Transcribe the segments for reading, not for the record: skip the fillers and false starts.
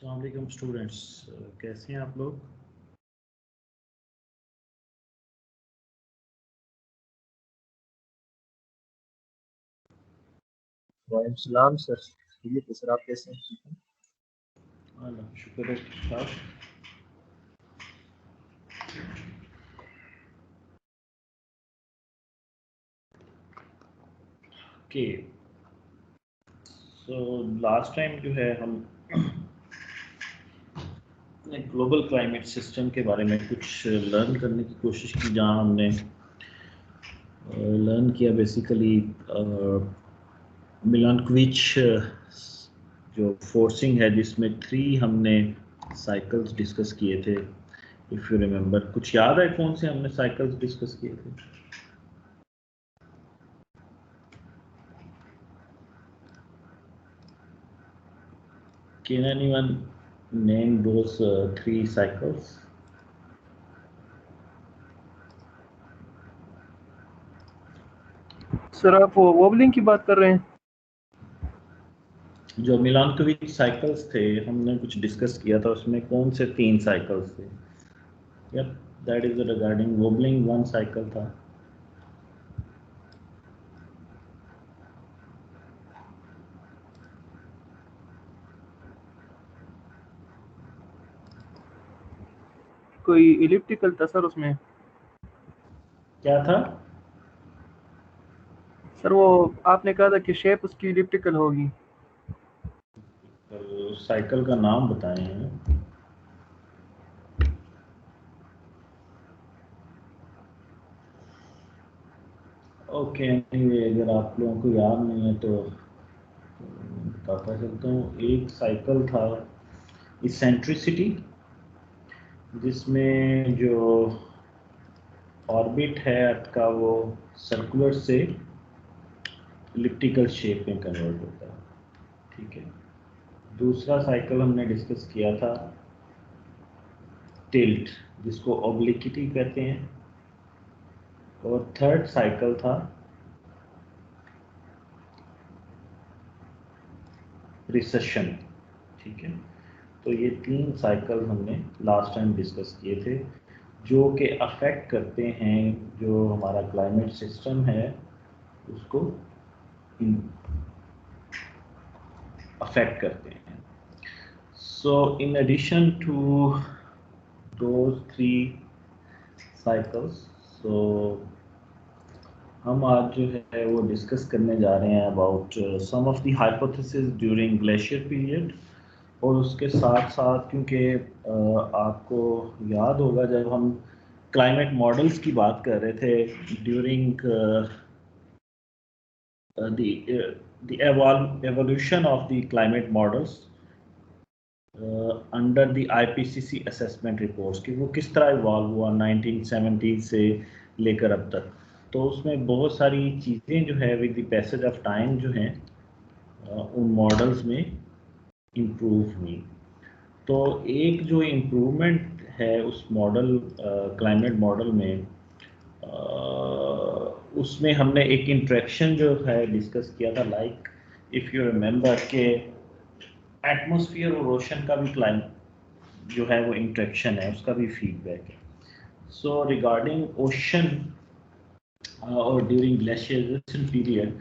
अस्सलाम वालेकुम स्टूडेंट्स, कैसे हैं आप लोग? वालेकुम सलाम सर। ठीक है सर, आप कैसे हैं? अल्लाह शुक्र है, ठीक ठाक। ओके, सो लास्ट टाइम जो है हम ग्लोबल क्लाइमेट सिस्टम के बारे में कुछ लर्न करने की कोशिश की, जहाँ हमने लर्न किया बेसिकली मिलानकोविच जो फोर्सिंग है, जिसमें 3 हमने साइकिल्स डिस्कस किए थे। इफ़ यू रिमेंबर, कुछ याद है कौन से हमने साइकिल्स डिस्कस किए थे? Can anyone name those 3 cycles? Sir आप वो वॉबलिंग की बात कर रहे हैं? जो मिलानकोविच साइकिल्स थे, हमने कुछ डिस्कस किया था, उसमें कौन से 3 साइकिल्स थे? Yup, that is regarding wobbling, 1 cycle था। कोई इलिप्टिकल था सर उसमें? क्या था सर वो आपने कहा था कि शेप उसकी इलिप्टिकल होगी। साइकिल का नाम बताएं। ओके, एनीवे, अगर आप लोगों को याद नहीं है तो बताता चलता हूँ। एक साइकिल था इसेंट्रिसिटी, जिसमें जो ऑर्बिट है अर्थ का वो सर्कुलर से इलिप्टिकल शेप में कन्वर्ट होता है। ठीक है। दूसरा साइकिल हमने डिस्कस किया था टिल्ट, जिसको ऑब्लिक्विटी कहते हैं। और थर्ड साइकिल था रिसेशन। ठीक है। तो ये 3 साइकिल हमने लास्ट टाइम डिस्कस किए थे, जो कि अफेक्ट करते हैं जो हमारा क्लाइमेट सिस्टम है उसको अफेक्ट करते हैं। So in addition to those 3 cycles, so हम आज जो है वो डिस्कस करने जा रहे हैं about some of the hypothesis during glacier period. और उसके साथ साथ, क्योंकि आपको याद होगा जब हम क्लाइमेट मॉडल्स की बात कर रहे थे during the evolution of the climate models under the IPCC assessment reports, कि वो किस तरह इवॉल्व हुआ 1970 से लेकर अब तक, तो उसमें बहुत सारी चीज़ें जो है with the passage of time जो हैं उन मॉडल्स में इम्प्रूव हुई। तो एक जो इम्प्रूवमेंट है उस मॉडल क्लाइमेट मॉडल में, उसमें हमने एक इंट्रैक्शन जो है डिस्कस किया था, लाइक इफ़ यू रिमेंबर के एटमॉस्फेयर और ओशन का भी क्लाइमेट जो है वो इंट्रैक्शन है, उसका भी फीडबैक है। सो रिगार्डिंग ओशन और ड्यूरिंग ग्लेशियराइजेशन पीरियड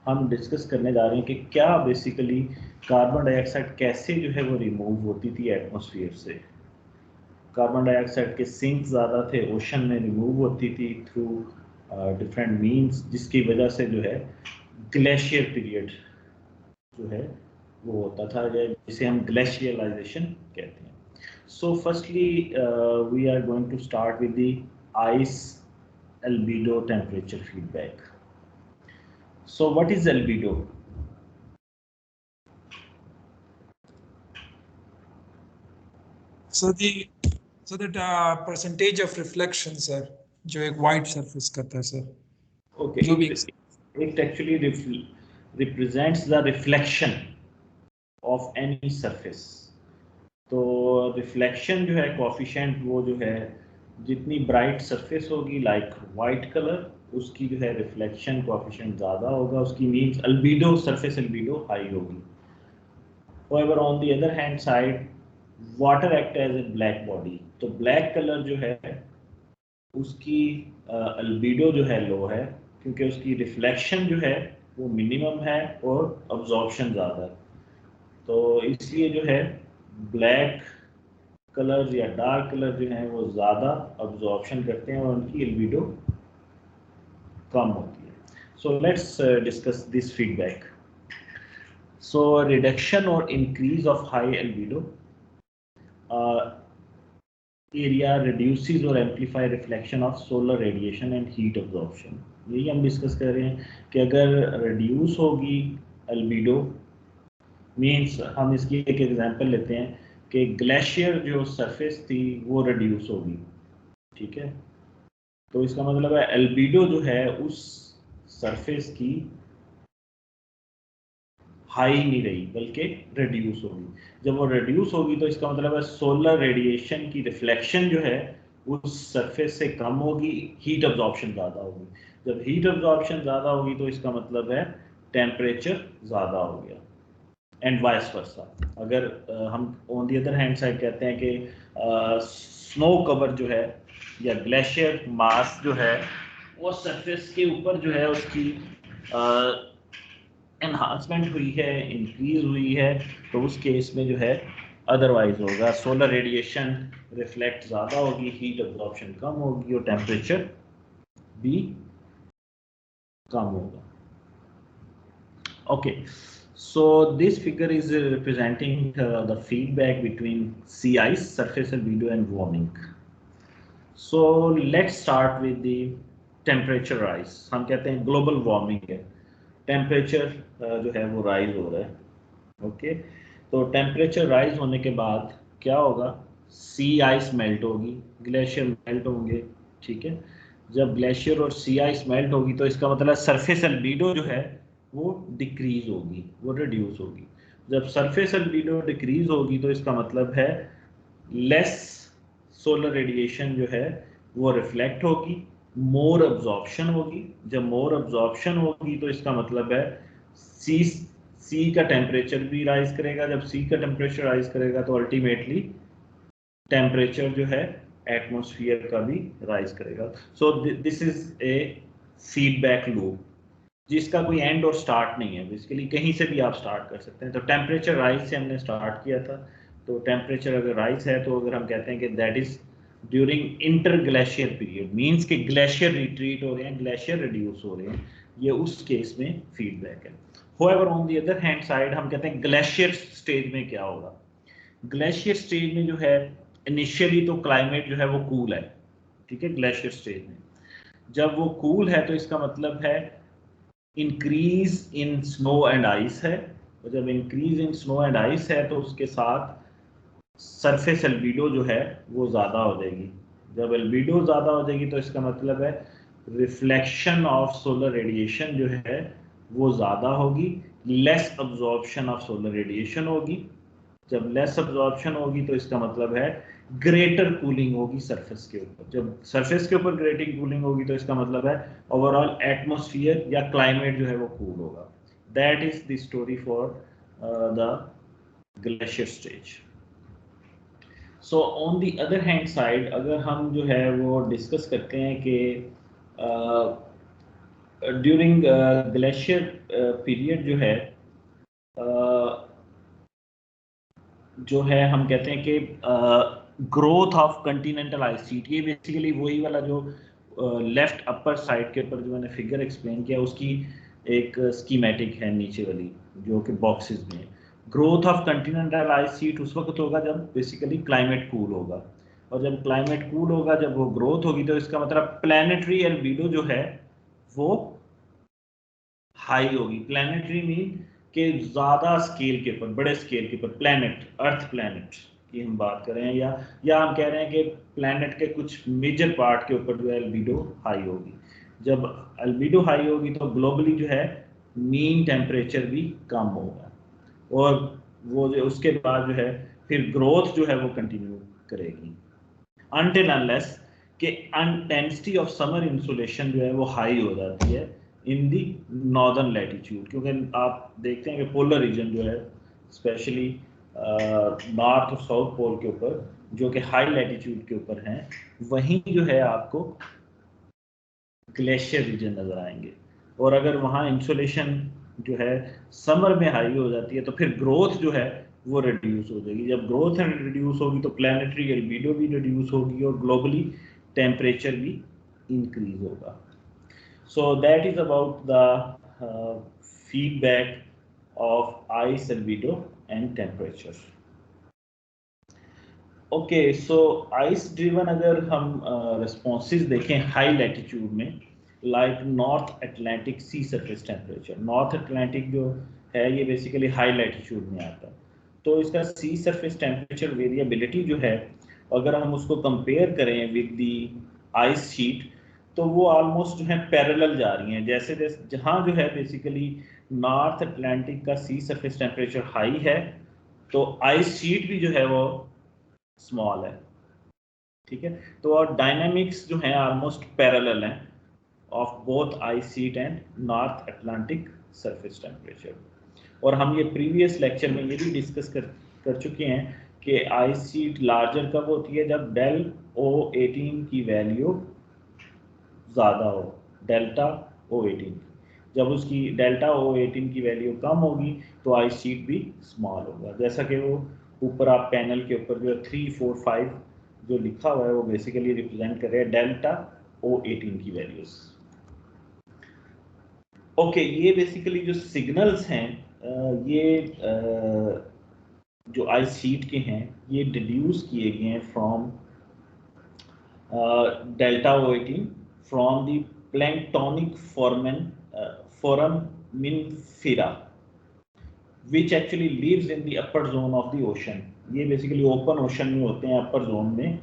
हम डिस्कस करने जा रहे हैं कि क्या बेसिकली कार्बन डाइऑक्साइड कैसे जो है वो रिमूव होती थी एटमॉस्फेयर से। कार्बन डाइऑक्साइड के सिंक ज़्यादा थे, ओशन में रिमूव होती थी थ्रू डिफरेंट मीन्स, जिसकी वजह से जो है ग्लेशियर पीरियड जो है वो होता था, जिसे हम ग्लेशियलाइजेशन कहते हैं। So firstly we are going to start with the ice albedo temperature feedback. So what is albedo? So that percentage of reflection, sir, जो एक white surface करता है sir. Okay, जो भी it actually represents the reflection of any surface. तो reflection जो है coefficient, वो जो है जितनी ब्राइट सरफेस होगी लाइक वाइट कलर, उसकी जो है रिफ्लेक्शन कोफिशिएंट ज़्यादा होगा, उसकी means albedo, surface albedo high होगी। However, on the other hand side, water act as a black body, तो ब्लैक कलर जो है उसकी अल्बीडो जो है लो है, क्योंकि उसकी रिफ्लेक्शन जो है वो मिनिमम है और अब्जॉर्प्शन ज़्यादा है। तो इसलिए जो है ब्लैक कलर या डार्क कलर जो है वो ज़्यादा अब्जॉर्प्शन करते हैं और उनकी अल्बीडो कम होती है। So let's discuss this feedback. So reduction और increase of high albedo area reduces or amplify reflection of solar radiation and heat absorption। यही हम डिस्कस कर रहे हैं कि अगर रिड्यूस होगी अल्बीडो मींस, हम इसकी एक एग्जांपल लेते हैं कि ग्लेशियर जो सरफेस थी वो रिड्यूस होगी, ठीक है, तो इसका मतलब है अल्बीडो जो है उस सरफेस की हाई नहीं रही बल्कि रिड्यूस होगी। जब वो रिड्यूस होगी तो इसका मतलब है सोलर रेडिएशन की रिफ्लेक्शन जो है उस सरफेस से कम होगी, हीट अब्जॉर्प्शन ज़्यादा होगी। जब हीट अब्जॉर्प्शन ज़्यादा होगी तो इसका मतलब है टेम्परेचर ज़्यादा हो गया, एंड वाइस वर्सा। अगर हम on the other hand side कहते हैं कि स्नो कवर जो है या ग्लेशियर मास जो है वो सरफेस के ऊपर जो है उसकी एनहांसमेंट हुई है, इंक्रीज हुई है, तो उस केस में जो है अदरवाइज होगा, सोलर रेडिएशन रिफ्लेक्ट ज़्यादा होगी, हीट अब्जॉर्प्शन कम होगी और टेम्परेचर भी कम होगा। Okay, so this figure is representing the feedback between sea ice, surface albedo and warming. So let's start with the temperature rise। हम कहते हैं ग्लोबल वार्मिंग है, टेम्परेचर जो है वो राइज हो रहा है। ओके, तो टेम्परेचर राइज होने के बाद क्या होगा, सी आइस मेल्ट होगी, ग्लेशियर मेल्ट होंगे, ठीक है। जब ग्लेशियर और सी आइस मेल्ट होगी तो इसका मतलब सरफेस अल्बीडो जो है वो डिक्रीज होगी, वो रिड्यूस होगी। जब सरफेस अल्बीडो डिक्रीज होगी तो इसका मतलब है लेस सोलर रेडिएशन जो है वो रिफ्लेक्ट होगी, मोर अब्जॉर्प्शन होगी। जब मोर अब्जॉर्प्शन होगी तो इसका मतलब है सी का टेम्परेचर भी राइज करेगा। जब सी का टेम्परेचर राइज करेगा तो अल्टीमेटली टेम्परेचर जो है एटमॉस्फेयर का भी राइज करेगा। So this is a feedback loop जिसका कोई एंड और स्टार्ट नहीं है, बेसिकली कहीं से भी आप स्टार्ट कर सकते हैं। तो टेम्परेचर राइज से हमने स्टार्ट किया था, तो टेम्परेचर अगर राइज है तो अगर हम कहते हैं कि that is during inter glacier period, means कि ग्लेशियर रिट्रीट हो रहे हैं, ग्लेशियर रिड्यूस हो रहे हैं, ये उस केस में फीडबैक है। However on the other hand side हम कहते हैं ग्लेशियर स्टेज में क्या होगा। ग्लेशियर स्टेज में जो है इनिशियली तो क्लाइमेट जो है वो कूल है, ठीक है। ग्लेशियर स्टेज में जब वो कूल है तो इसका मतलब है increase in snow and ice है, और जब increase in snow and ice है तो उसके साथ सरफेस अल्बीडो जो है वो ज़्यादा हो जाएगी। जब अल्बीडो ज़्यादा हो जाएगी तो इसका मतलब है रिफ्लेक्शन ऑफ सोलर रेडिएशन जो है वो ज़्यादा होगी, less absorption of solar radiation होगी। जब लेस अब्जॉर्प्शन होगी तो इसका मतलब है ग्रेटर कूलिंग होगी सरफेस के ऊपर। जब सरफेस के ऊपर ग्रेटर कूलिंग होगी तो इसका मतलब है ओवरऑल एटमॉस्फेयर या क्लाइमेट जो है वो कूल होगा। That is the story for the glacier stage. So on the other hand side अगर हम जो है वो डिस्कस करते हैं कि ड्यूरिंग ग्लेशियर पीरियड जो है जो है हम कहते हैं कि growth of Continental ice sheet, ये बेसिकली वही वाला जो लेफ्ट अपर साइड के ऊपर जो मैंने फिगर एक्सप्लेन किया उसकी एक स्कीमेटिक है नीचे वाली जो कि बॉक्सेस में। Growth of Continental ice sheet उस वक्त होगा जब बेसिकली क्लाइमेट कूल होगा, और जब क्लाइमेट कूल होगा, जब वो ग्रोथ होगी तो इसका मतलब प्लानिटरी अल्बीडो जो है वो हाई होगी। प्लानिटरी मीन के ज़्यादा स्केल के ऊपर, बड़े स्केल के ऊपर, प्लैनेट, अर्थ प्लैनेट की हम बात कर रहे हैं, या हम कह रहे हैं कि प्लैनेट के कुछ मेजर पार्ट के ऊपर जो है अल्बीडो हाई होगी। जब अल्बीडो हाई होगी तो ग्लोबली जो है मीन टेम्परेचर भी कम होगा, और वो जो उसके बाद जो है फिर ग्रोथ जो है वो कंटिन्यू करेगी अनटिल अनलेस कि इंटेंसिटी ऑफ समर इंसुलेशन जो है वो हाई हो जाती है इन दी नॉर्दर्न लैटिट्यूड, क्योंकि आप देखते हैं कि पोलर रीजन जो है स्पेशली नॉर्थ और साउथ पोल के ऊपर, जो कि हाई लैटिट्यूड के ऊपर हैं, वहीं जो है आपको ग्लेशियर रीजन नजर आएंगे। और अगर वहाँ इंसोलेशन जो है समर में हाई हो जाती है तो फिर ग्रोथ जो है वो रिड्यूस हो जाएगी। जब ग्रोथ रिड्यूस होगी तो प्लानिटरी एल्बिडो भी रिड्यूस होगी और ग्लोबली टेम्परेचर भी इंक्रीज होगा। सो that is about the feedback of ice albedo and temperature. Okay, so ice driven अगर हम रिस्पॉन्सेज देखें हाई लैटिट्यूड में, लाइक नॉर्थ अटलांटिक सी सरफेस टेम्परेचर, नॉर्थ अटलांटिक जो है ये बेसिकली हाई लैटिट्यूड में आता है, तो इसका सी सरफेस टेम्परेचर वेरिएबिलिटी जो है अगर हम उसको कंपेयर करें विद दी आइस शीट तो वो ऑलमोस्ट जो है पैरेलल जा रही हैं। जैसे जैसे जहाँ जो है बेसिकली नॉर्थ अटलांटिक का सी सरफेस टेम्परेचर हाई है तो आइस शीट भी जो है वो स्मॉल है, ठीक है। तो और डायनामिक्स जो है ऑलमोस्ट पैरेलल हैं of both ice sheet and north Atlantic surface temperature. और हम ये प्रीवियस लेक्चर में ये भी डिस्कस कर चुके हैं कि आइस शीट लार्जर कब होती है, जब डेल O18 की वैल्यू ज़्यादा हो, डेल्टा O18। जब उसकी डेल्टा O18 की वैल्यू कम होगी तो आइस शीट भी स्मॉल होगा। जैसा कि वो ऊपर आप पैनल के ऊपर जो 3, 4, 5 जो लिखा हुआ है वो बेसिकली रिप्रेजेंट कर रहे हैं डेल्टा O18 की वैल्यूज। ओके, ये बेसिकली जो सिग्नल्स हैं ये जो आइस शीट के हैं ये डिड्यूस किए गए हैं from delta O18 from the planktonic foraminifera which actually lives in the upper zone of the ocean। ये बेसिकली ओपन ओशन में होते हैं, अपर जोन में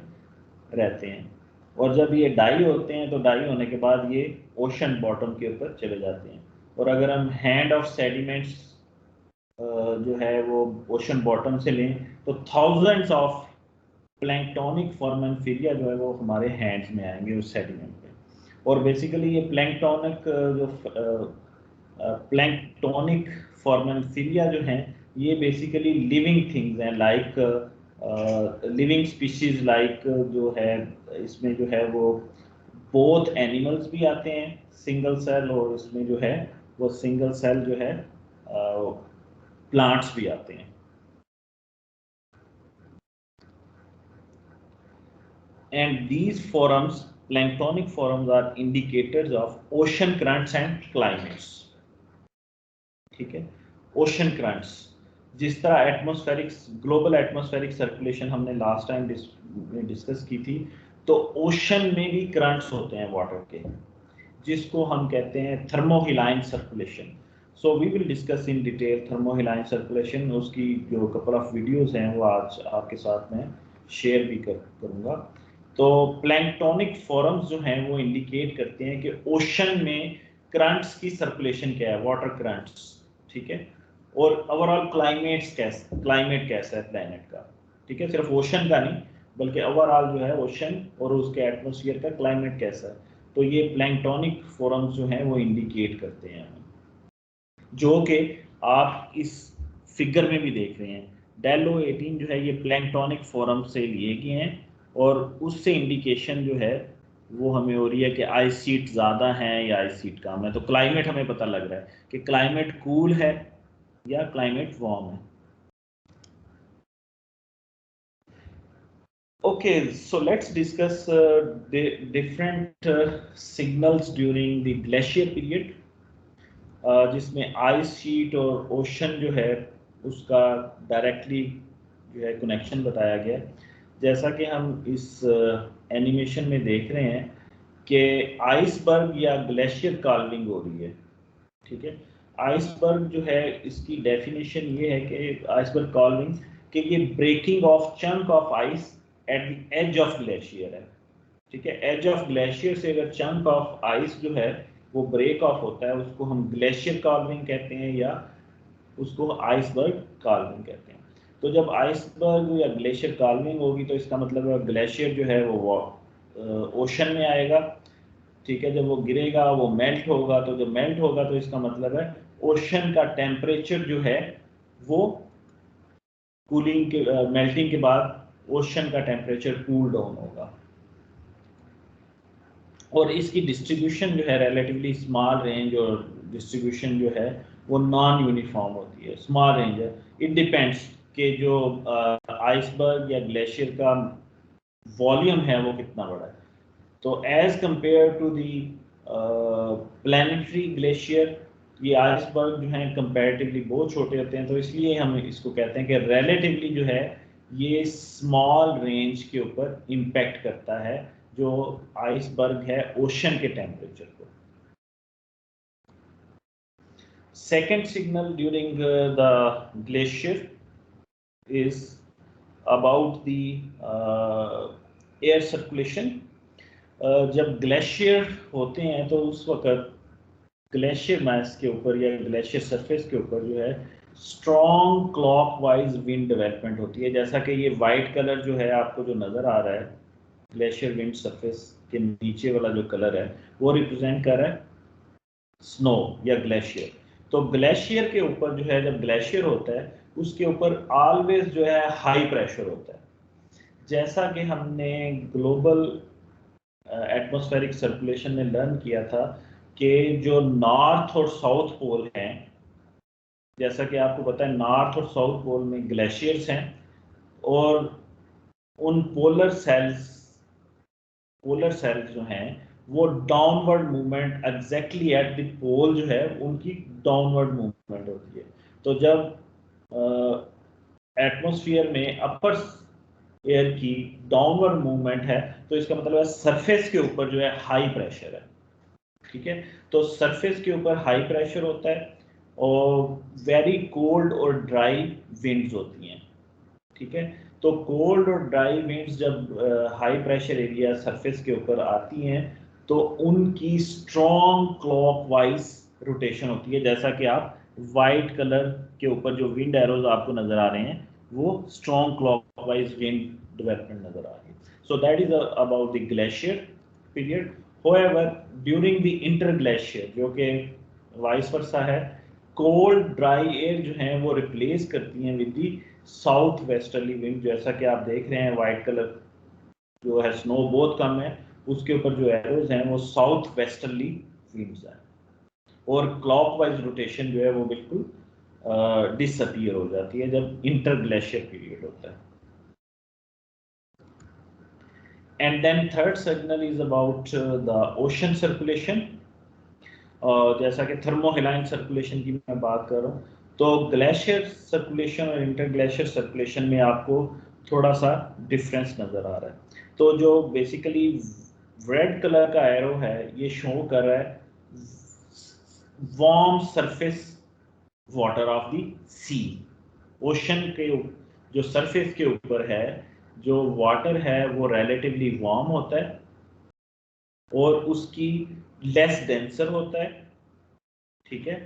रहते हैं। और जब ये डाई होते हैं तो डाई होने के बाद ये ओशन बॉटम के ऊपर चले जाते हैं। और अगर हम हैंड ऑफ सेडिमेंट्स जो है वो ओशन बॉटम से लें तो थाउजेंड्स ऑफ प्लैंक्टोनिक फोरामिनिफेरा जो है वो हमारे हैंड्स में आएंगे उस सेडिमेंट पे। और बेसिकली ये प्लैंक्टोनिक जो प्लैंक्टोनिक फोरामिनिफेरा जो हैं ये बेसिकली लिविंग थिंग्स हैं, लाइक लिविंग स्पीशीज लाइक जो है इसमें जो है वो बोथ एनिमल्स भी आते हैं सिंगल सेल, और इसमें जो है वो सिंगल सेल जो है प्लांट्स भी आते हैं। And these forums, planktonic forums, are indicators of ocean currents and climates। ठीक है, ओशन करंट्स, जिस तरह एटमॉस्फेरिक ग्लोबल एटमॉस्फेरिक सर्कुलेशन हमने लास्ट टाइम डिस्कस की थी, तो ओशन में भी करंट्स होते हैं वाटर के, जिसको हम कहते हैं thermohaline circulation. So we will discuss in detail thermohaline circulation. उसकी जो कपल ऑफ वीडियोस हैं वो आज आपके साथ में शेयर भी करूँगा। तो प्लैंक्टोनिक फोरम्स जो हैं वो इंडिकेट करते हैं कि ओशन में करंट्स की सर्कुलेशन क्या है, वाटर करंट्स, ठीक है। और ओवरऑल क्लाइमेट कैसा है प्लैनेट का, ठीक है, सिर्फ ओशन का नहीं बल्कि ओवरऑल जो है ओशन और उसके एटमॉस्फेयर का क्लाइमेट कैसा है। तो ये प्लैंक्टोनिक फोरम्स जो हैं वो इंडिकेट करते हैं, जो कि आप इस फिगर में भी देख रहे हैं। डेल O18 जो है ये प्लैंक्टोनिक फोरम से लिए गए हैं और उससे इंडिकेशन जो है वो हमें हो रही है कि आइस शीट ज़्यादा है या आइस शीट कम है। तो क्लाइमेट हमें पता लग रहा है कि क्लाइमेट कूल है या क्लाइमेट वार्म है। Okay, so let's discuss the different signals during the glacier period, जिसमें आइस शीट और ओशन जो है उसका डायरेक्टली जो है कनेक्शन बताया गया। जैसा कि हम इस एनिमेशन में देख रहे हैं कि आइसबर्ग या ग्लेशियर कार्विंग हो रही है, ठीक है। आइसबर्ग जो है इसकी डेफिनेशन ये है कि आइसबर्ग कार्विंग कि ये breaking off chunk of ice at the edge of glacier है, ठीक है। एज ऑफ ग्लेशियर से अगर चंक ऑफ आइस जो है वो ब्रेक ऑफ होता है उसको हम ग्लेशियर कार्विंग कहते हैं या उसको आइसबर्ग कार्विंग कहते हैं। तो जब आइसबर्ग या ग्लेशियर कार्विंग होगी तो इसका मतलब है ग्लेशियर जो है वो ओशन में आएगा, ठीक है। जब वो गिरेगा वो मेल्ट होगा, तो जब मेल्ट होगा तो इसका मतलब है ओशन का टेम्परेचर जो है वो कूलिंग के मेल्टिंग के बाद ओशन का टेम्परेचर कूल डाउन होगा, और इसकी डिस्ट्रीब्यूशन जो है रिलेटिवली स्मॉल रेंज, और डिस्ट्रीब्यूशन जो है वो नॉन यूनिफॉर्म होती है, स्मॉल रेंज है। इट डिपेंड्स कि जो आइसबर्ग या ग्लेशियर का वॉल्यूम है वो कितना बड़ा है। तो as compare to the planetary glacier, ये आइसबर्ग जो हैं कंपैरेटिवली बहुत छोटे होते हैं, तो इसलिए हम इसको कहते हैं कि रिलेटिवली जो है ये स्मॉल रेंज के ऊपर इम्पैक्ट करता है जो आइसबर्ग है ओशन के टेम्परेचर को। Second signal during the glacier is about the air circulation. जब ग्लेशियर होते हैं तो उस वक्त ग्लेशियर मास के ऊपर या ग्लेशियर सरफेस के ऊपर जो है स्ट्रॉन्ग क्लॉकवाइज विंड डेवलपमेंट होती है। जैसा कि ये वाइट कलर जो है आपको जो नज़र आ रहा है ग्लेशियर विंड सरफेस के नीचे वाला जो कलर है वो रिप्रेजेंट कर रहा है स्नो या ग्लेशियर। तो ग्लेशियर के ऊपर जो है जब ग्लेशियर होता है उसके ऊपर ऑलवेज जो है हाई प्रेशर होता है। जैसा कि हमने ग्लोबल एटमॉस्फेरिक सर्कुलेशन में लर्न किया था कि जो नॉर्थ और साउथ पोल हैं, जैसा कि आपको पता है नॉर्थ और साउथ पोल में ग्लेशियर्स हैं, और उन पोलर सेल्स जो हैं वो downward movement exactly at the pole जो है उनकी डाउनवर्ड मूवमेंट होती है। तो जब एटमॉस्फेयर में अपर एयर की डाउनवर्ड मूवमेंट है तो इसका मतलब है सरफेस के ऊपर जो है हाई प्रेशर है। ठीक है, तो सरफेस के ऊपर हाई प्रेशर होता है और वेरी कोल्ड और ड्राई विंड्स होती हैं। ठीक है, तो कोल्ड और ड्राई विंड्स जब हाई प्रेशर एरिया सरफेस के ऊपर आती हैं तो उनकी स्ट्रॉन्ग क्लॉकवाइज रोटेशन होती है। जैसा कि आप वाइट कलर के ऊपर जो विंड एरोज आपको नजर आ रहे हैं वो स्ट्रॉन्ग क्लॉकवाइज विंड डेवलपमेंट नजर आ रही है। So that is about the glacier period. However during the interglacier जो कि वाइस वर्सा है, कोल्ड ड्राई एयर जो है वो रिप्लेस करती हैं with the south westerly wind. जैसा कि आप देख रहे हैं वाइट कलर जो है स्नो बहुत कम है, उसके ऊपर जो एरोज हैं वो साउथ वेस्टर्ली विंड्स हैं, और क्लॉकवाइज रोटेशन जो है वो बिल्कुल डिसअपीयर हो जाती है जब इंटरग्लेशियर पीरियड होता है। And then third signal is about the ocean circulation. जैसा कि थर्मोहेलाइन सर्कुलेशन की मैं बात कर रहा हूँ, तो ग्लेशियर सर्कुलेशन और इंटरग्लेशियर सर्कुलेशन में आपको थोड़ा सा डिफरेंस नज़र आ रहा है। तो जो बेसिकली रेड कलर का एरो है ये शो कर रहा है warm surface water of the sea. Ocean के जो सरफेस के ऊपर है जो वाटर है वो रिलेटिवली वार्म होता है और उसकी लेस डेंसर होता है। ठीक है,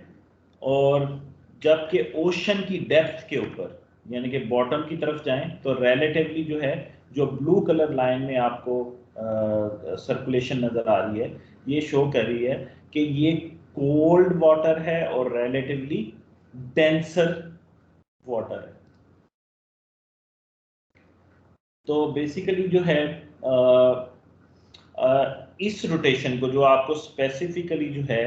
और जबकि ओशन की डेप्थ के ऊपर यानी कि बॉटम की तरफ जाएं तो रिलेटिवली जो है जो ब्लू कलर लाइन में आपको सर्कुलेशन नजर आ रही है ये शो कर रही है कि ये कोल्ड वाटर है और रिलेटिवली डेंसर वाटर है। तो बेसिकली जो है इस रोटेशन को जो आपको स्पेसिफिकली जो है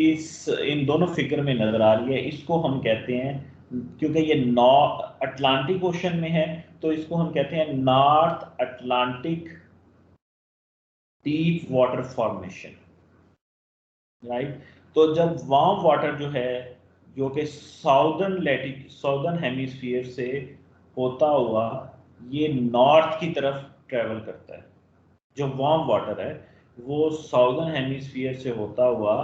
इस इन दोनों फिगर में नजर आ रही है इसको हम कहते हैं, क्योंकि ये अटलांटिक ओशन में है तो इसको हम कहते हैं north Atlantic deep water formation. Right, तो जब वार्म वाटर जो है जो कि साउदर्न हेमिस्फीयर से होता हुआ ये नॉर्थ की तरफ ट्रेवल करता है, जो वार्म वाटर है वो साउदर्न हेमिस्फीयर से होता हुआ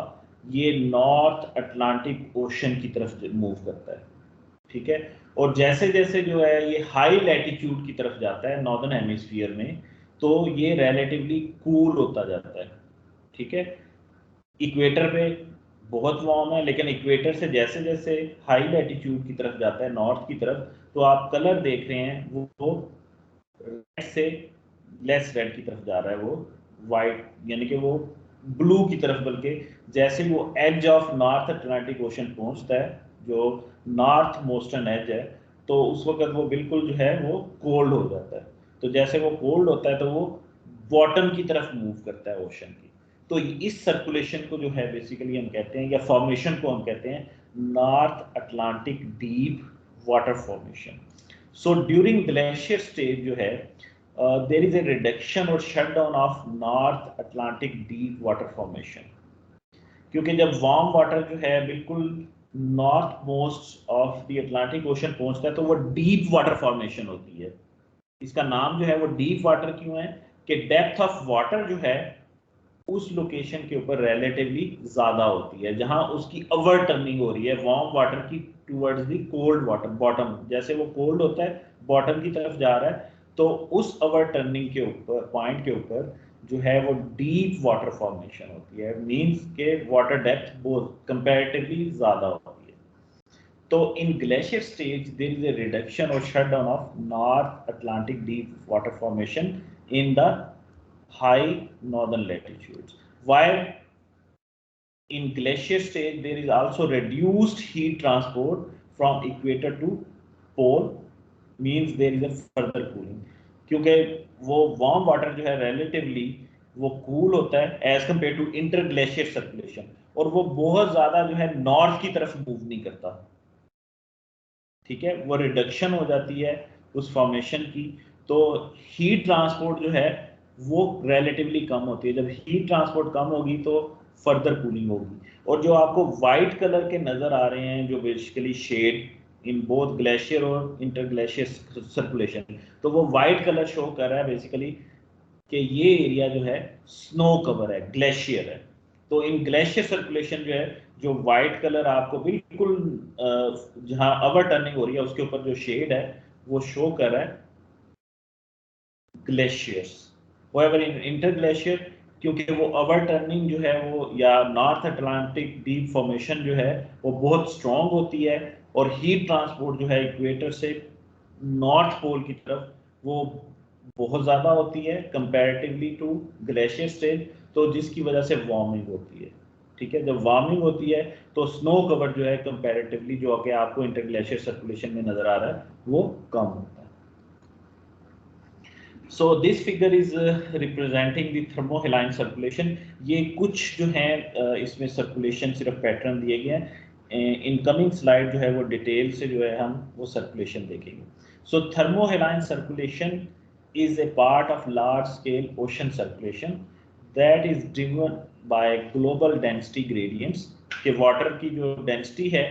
ये नॉर्थ अटलांटिक ओशन की तरफ मूव करता है। ठीक है, और जैसे जैसे जो है ये हाई लैटिट्यूड की तरफ जाता है नॉर्दर्न हेमिस्फीयर में तो ये रिलेटिवली कूल होता जाता है। ठीक है, इक्वेटर पे बहुत वार्म है लेकिन इक्वेटर से जैसे जैसे हाई लैटिट्यूड की तरफ जाता है नॉर्थ की तरफ तो आप कलर देख रहे हैं वो रेड से लेस रेड की तरफ जा रहा है, वो वाइट यानी कि वो ब्लू की तरफ, बल्कि जैसे वो edge of North Atlantic Ocean पहुंचता है जो नॉर्थ मोस्टर्न एज है तो उस वक्त वो बिल्कुल जो है वो कोल्ड हो जाता है। तो जैसे वो कोल्ड होता है तो वो बॉटम की तरफ मूव करता है ओशन की। तो इस सर्कुलेशन को जो है बेसिकली हम कहते हैं, या फॉर्मेशन को हम कहते हैं north Atlantic deep water formation. So during glacier stage जो है देयर इज ए रिडक्शन और shut down of North Atlantic deep water formation, क्योंकि जब वार्म वाटर जो है बिल्कुल north most of the Atlantic Ocean पहुंचता है तो वो डीप वाटर फॉर्मेशन होती है। इसका नाम जो है वो डीप वाटर क्यों है कि डेप्थ ऑफ वाटर जो है उस लोकेशन के ऊपर रिलेटिवली ज्यादा होती है, जहां उसकी अवर टर्निंग हो रही है वार्म वाटर की towards the cold water bottom. जैसे वो कोल्ड होता है बॉटम की तरफ जा रहा है, तो उस अवर टर्निंग के ऊपर पॉइंट के ऊपर जो है वो डीप वाटर फॉर्मेशन होती है, मींस के वाटर डेप्थ बहुत कंपैरेटिवली ज्यादा होती है। तो in glacier stage there is a reduction or shutdown of North Atlantic deep water formation in the high northern latitudes, while in glacier stage there is also reduced heat transport from equator to pole, means there is a further cooling, क्योंकि वो warm water जो है relatively वो cool होता है as compare to इंटरग्लेशियर circulation, और वो बहुत ज्यादा जो है नॉर्थ की तरफ मूव नहीं करता। ठीक है, वो रिडक्शन हो जाती है उस फॉर्मेशन की, तो हीट ट्रांसपोर्ट जो है वो रिलेटिवली कम होती है। जब हीट ट्रांसपोर्ट कम होगी तो फर्दर कूलिंग होगी। और जो आपको वाइट कलर के नजर आ रहे हैं जो basically shed in both glacier और इंटरग्लेशियर सर्कुलेशन, तो वो वाइट कलर शो कर रहा है बेसिकली कि ये एरिया जो है स्नो कवर है, ग्लेशियर है। तो इन ग्लेशियर सर्कुलेशन जो है, जो व्हाइट कलर आपको बिल्कुल जहां अवर टर्निंग हो रही है उसके ऊपर जो शेड है वो शो कर रहा है ग्लेशियर्स। होएवर इन इंटरग्लेशियर, क्योंकि वो अवर टर्निंग जो है वो या नॉर्थ अटलांटिक डीप फॉर्मेशन जो है वो बहुत स्ट्रॉन्ग होती है, और हीट ट्रांसपोर्ट जो है इक्वेटर से नॉर्थ पोल की तरफ वो बहुत ज्यादा होती है कंपैरेटिवली टू ग्लेशियर स्टेज, तो जिसकी वजह से वार्मिंग होती है। ठीक है, जब वार्मिंग होती है तो स्नो कवर जो है कंपैरेटिवली जो कि आपको इंटरग्लेशियर सर्कुलेशन में नजर आ रहा है वो कम होता है। So this figure is representing the थर्मोहेलाइन circulation. ये कुछ जो है इसमें सर्कुलेशन सिर्फ पैटर्न दिए गए हैं। इन कमिंग स्लाइड जो है वो डिटेल से जो है हम वो सर्कुलेशन देखेंगे। So thermohaline circulation is a part of large scale ocean circulation that is driven by global density gradients, कि वाटर की जो डेंसिटी है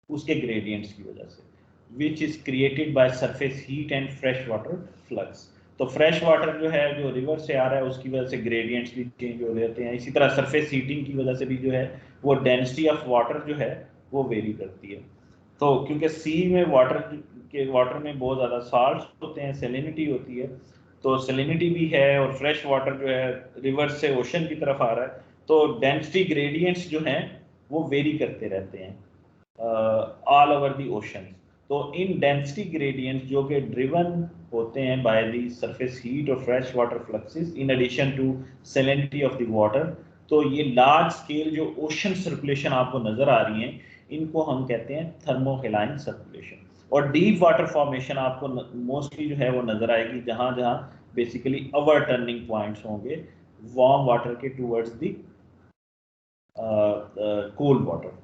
उसके ग्रेडियंट्स की वजह से, which is created by surface heat and fresh water flux। तो fresh water जो है जो रिवर से आ रहा है उसकी वजह से ग्रेडियंट्स भी चेंज हो जाते हैं। इसी तरह सरफेस हीटिंग की वजह से भी जो है वो डेंसिटी ऑफ वाटर जो है वो वेरी करती है। तो क्योंकि सी में वाटर में बहुत ज़्यादा साल्ट होते हैं, सेलिनिटी होती है, तो सेलिनिटी भी है, और फ्रेश वाटर जो है रिवर से ओशन की तरफ आ रहा है, तो डेंसिटी ग्रेडियंट्स जो हैं वो वेरी करते रहते हैं ऑल ओवर द ओशन। तो इन डेंसिटी ग्रेडियंट्स जो कि ड्रिवन होते हैं बाय द सरफेस हीट और fresh water fluxes in addition to salinity of the water, तो ये लार्ज स्केल जो ओशन सर्कुलेशन आपको नजर आ रही हैं इनको हम कहते हैं थर्मोहेलाइन सर्कुलेशन। और डीप वाटर फॉर्मेशन आपको मोस्टली जो है वो नजर आएगी जहां जहां बेसिकली अवर टर्निंग पॉइंट्स होंगे वार्म वाटर के towards the cold water.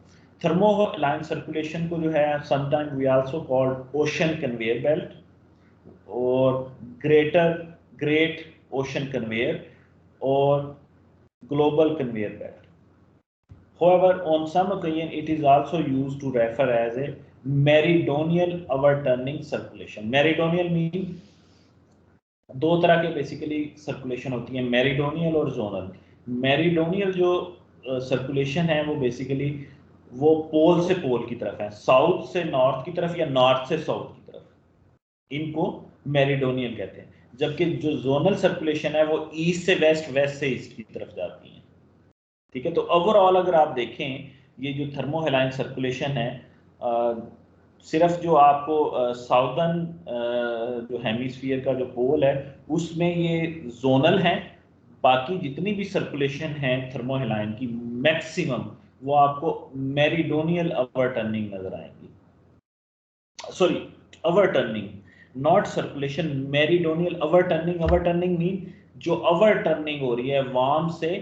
Thermohaline circulation को जो है sometime we also called ocean conveyor belt और ग्रेट ओशन कन्वेयर और global conveyor belt. However, on some occasion it is also used to refer as a meridional overturning circulation। meridional mean दो तरह के basically circulation होती है, meridional और zonal. Meridional जो circulation है वो बेसिकली वो पोल से पोल की तरफ है, साउथ से नॉर्थ की तरफ या नॉर्थ से साउथ की तरफ, इनको मेरिडोनियल कहते हैं। जबकि जो जोनल सर्कुलेशन है वो ईस्ट से वेस्ट, वेस्ट से ईस्ट की तरफ जाती है। ठीक है, तो ओवरऑल अगर आप देखें ये जो थर्मोहेलाइन सर्कुलेशन है सिर्फ जो आपको साउदर्न जो हेमिस्फीयर का जो पोल है उसमें ये जोनल है, बाकी जितनी भी सर्कुलेशन है थर्मोहेलाइन की मैक्सिमम वो आपको मेरिडोनियल ओवरटर्निंग नजर आएंगी। sorry, overturning, not circulation, meridional overturning. Overturning mean जो overturning हो रही है वार्म से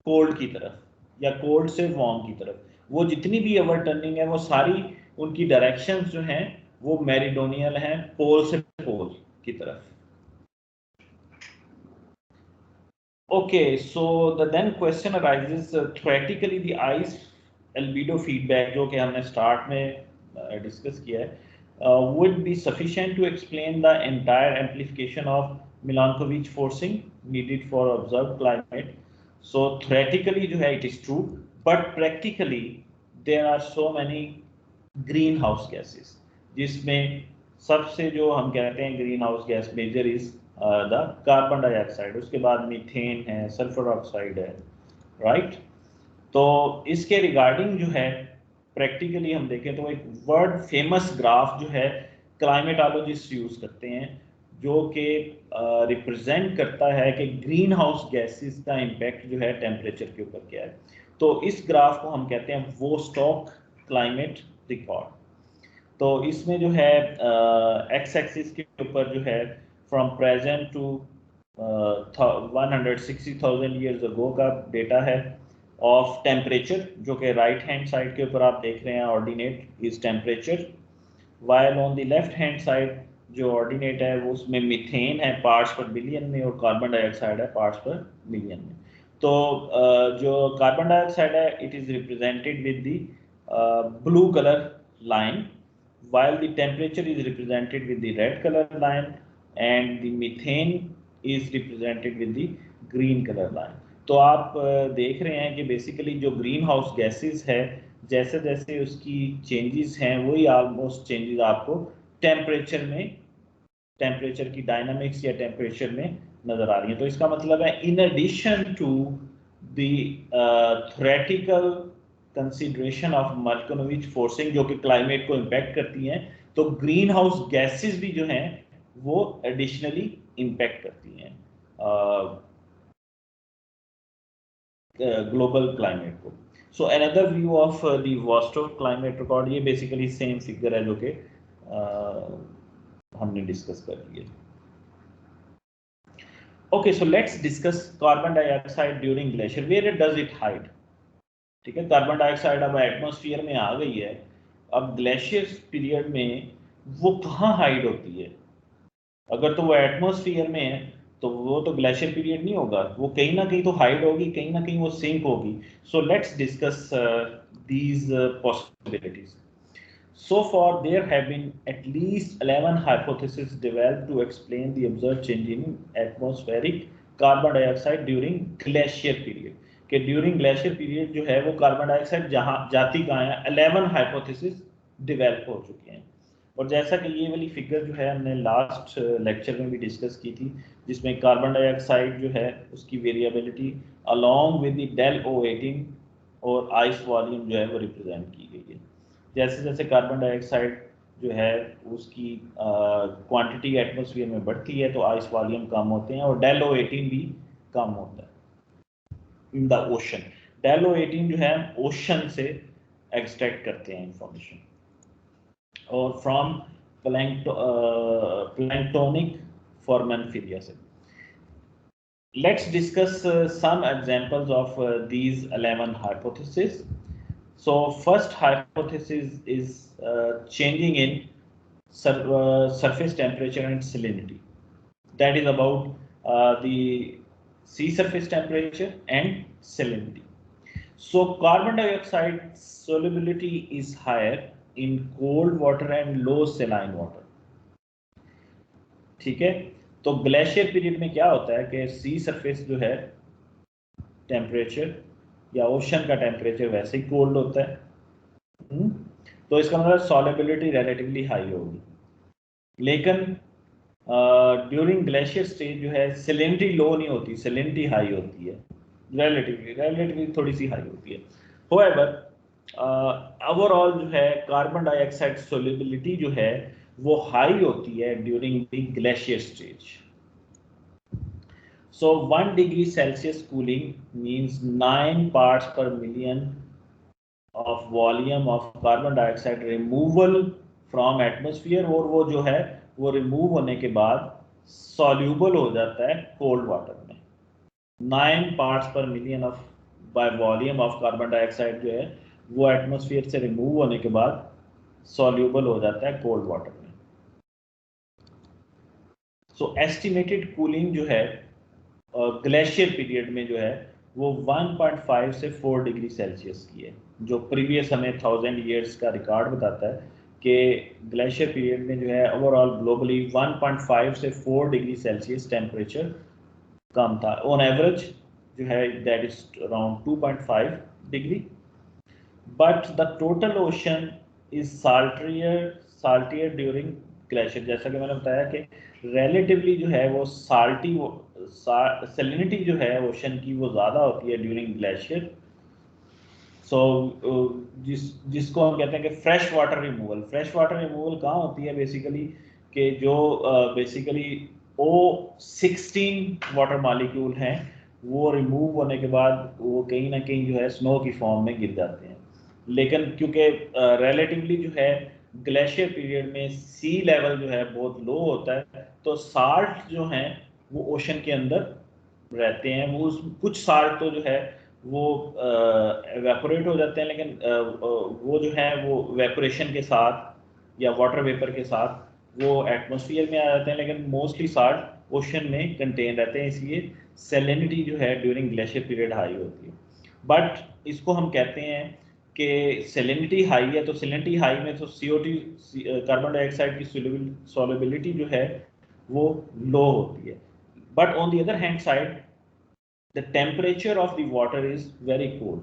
कोल्ड की तरफ या कोल्ड से वार्म की तरफ, वो जितनी भी ओवरटर्निंग है वो सारी उनकी डायरेक्शंस जो हैं वो मेरिडोनियल हैं, पोल से पोल की तरफ. Okay, so the then question arises, theoretically the ice albedo feedback जो कि हमने start में discuss किया है, would be sufficient to explain the entire amplification of Milankovitch forcing needed for observed climate. So theoretically जो है it is true, but practically there are so many greenhouse gases, जिसमें सबसे जो हम कहते हैं green house gas major is the carbon dioxide, उसके बाद मीथेन है, सल्फर ऑक्साइड है, राइट. तो इसके रिगार्डिंग जो है प्रैक्टिकली हम देखें तो एक वर्ल्ड फेमस ग्राफ जो है क्लाइमेटोलॉजिस्ट यूज करते हैं, जो कि रिप्रेजेंट करता है कि ग्रीन हाउस गैसेस का इम्पैक्ट जो है टेम्परेचर के ऊपर क्या है. तो इस ग्राफ को हम कहते हैं वोस्टॉक क्लाइमेट रिकॉर्ड. तो इसमें जो है एक्स एक्सिस के ऊपर जो है from present to 160,000 years ago का डेटा है ऑफ टेम्परेचर, जो कि राइट हैंड साइड के ऊपर आप देख रहे हैं ordinate is temperature, while on the left hand side जो ऑर्डिनेट है वो उसमें मीथेन है पार्ट्स पर बिलियन में और कार्बन डाइऑक्साइड है पार्ट्स पर मिलियन में. तो जो कार्बन डाइऑक्साइड है it is represented with the blue colour line, while the temperature is represented with the red color line and the methane is represented with the green color line. तो आप देख रहे हैं कि बेसिकली जो green house gases है जैसे जैसे उसकी चेंजेस हैं वही ऑलमोस्ट चेंजेस आपको टेम्परेचर में, टेम्परेचर की डायनामिक्स या टेम्परेचर में नजर आ रही है. तो इसका मतलब है in addition to the theoretical consideration of Milankovitch forcing जो कि क्लाइमेट को इम्पैक्ट करती हैं, तो ग्रीन हाउस गैसेस भी जो हैं वो एडिशनली इम्पैक्ट करती हैं ग्लोबल क्लाइमेट को. So another view of the Vostok climate record, ये बेसिकली सेम फिगर है जो कि हमने डिस्कस कर लिया. Okay, so let's discuss carbon dioxide during glacier, where does it hide. ठीक है, कार्बन डाइऑक्साइड अब एटमॉस्फेयर में आ गई है, अब ग्लेशियर पीरियड में वो कहाँ हाइड होती है. अगर तो वो एटमॉस्फेयर में है तो वो तो ग्लेशियर पीरियड नहीं होगा, वो कहीं ना कहीं तो हाइड होगी, कहीं ना कहीं वो सिंक होगी. सो let's discuss these possibilities. So far there have been at least 11 hypotheses developed to explain the observed change in atmospheric carbon dioxide during glacier period. कि ड्यूरिंग ग्लेशियर पीरियड जो है वो कार्बन डाइऑक्साइड जहाँ जाती कहाँ है, 11 hypothesis develop हो चुके हैं. और जैसा कि ये वाली फिगर जो है हमने लास्ट लेक्चर में भी डिस्कस की थी, जिसमें कार्बन डाइऑक्साइड जो है उसकी variability along with the del O18 और आइस वॉल्यूम जो है वो रिप्रेजेंट की गई है. जैसे जैसे कार्बन डाइऑक्साइड जो है उसकी क्वांटिटी एटमॉस्फेयर में बढ़ती है तो आइस वॉल्यूम कम होते हैं और डेल O18 भी कम होता है in the ocean. Del O18 जो है ओशन से एक्सट्रैक्ट करते हैं इंफॉर्मेशन और फ्रॉम प्लैंक्टोनिक फोरमेनफिलिया से. Let's discuss some examples of these 11 hypotheses. So first hypothesis is changing in surface temperature and salinity. That is about the sea surface temperature and salinity. So carbon dioxide solubility is higher in cold water and low saline water. ठीक है, तो glacier period में क्या होता है कि सी surface जो है टेम्परेचर या ओशन का टेम्परेचर वैसे ही कोल्ड होता है. तो इसका मतलब सॉल्युबिलिटी रिलेटिवली हाई होगी. लेकिन ड्यूरिंग ग्लेशियर स्टेज जो है सैलिनिटी लो नहीं होती, सैलिनिटी हाई होती है, रिलेटिवली थोड़ी सी हाई होती है. होवेवर ओवरऑल जो है कार्बन डाइऑक्साइड सोल्युबिलिटी जो है वो हाई होती है during the glacier stage. So 1 degree Celsius cooling means 9 parts per million of volume of carbon dioxide removal from atmosphere, और वो जो है वो रिमूव होने के बाद सॉल्यूबल हो जाता है कोल्ड वाटर में। 9 parts per million of by volume of carbon dioxide जो है वो एटमोसफियर से रिमूव होने के बाद सॉल्यूबल हो जाता है कोल्ड वाटर में। सो एस्टिमेटेड कूलिंग जो है ग्लेशियर पीरियड में जो है वो 1.5 से 4 डिग्री सेल्सियस की है, जो प्रीवियस हमें 1000 ईयर्स का रिकॉर्ड बताता है कि ग्लेशियर पीरियड में जो है ओवरऑल ग्लोबली 1.5 से 4 डिग्री सेल्सियस टेम्परेचर कम था। ऑन एवरेज जो है दैट इज अराउंड 2.5 डिग्री, but the total ocean is saltier during glacier. जैसा कि मैंने बताया कि रिलेटिवली जो है वो सैलिनिटी जो है ओशन की वो ज़्यादा होती है ड्यूरिंग ग्लेशियर। सो जिसको हम कहते हैं कि फ्रेश वाटर रिमूवल कहाँ होती है बेसिकली, कि जो बेसिकली O16 वाटर मॉलिक्यूल हैं वो रिमूव होने के बाद वो कहीं ना कहीं जो है स्नो की फॉर्म में गिर जाते हैं। लेकिन क्योंकि रिलेटिवली जो है ग्लेशियर पीरियड में सी लेवल जो है बहुत लो होता है, तो साल्ट जो हैं वो ओशन के अंदर रहते हैं। वो कुछ साल्ट तो जो है वो एवेपोरेट हो जाते हैं, लेकिन वो जो है वो वेपोरेशन के साथ या वाटर वेपर के साथ वो एटमॉस्फेयर में आ जाते हैं, लेकिन मोस्टली साल्ट ओशन में कंटेन रहते हैं, इसलिए सैलिनिटी जो है ड्यूरिंग ग्लेशियर पीरियड हाई होती है। बट इसको हम कहते हैं कि सैलिनिटी हाई है, तो सैलिनिटी हाई में तो CO2 कार्बन डाइऑक्साइड की सॉल्युबिलिटी जो है वो लो होती है। But on the other hand side the temperature of the water is very cold,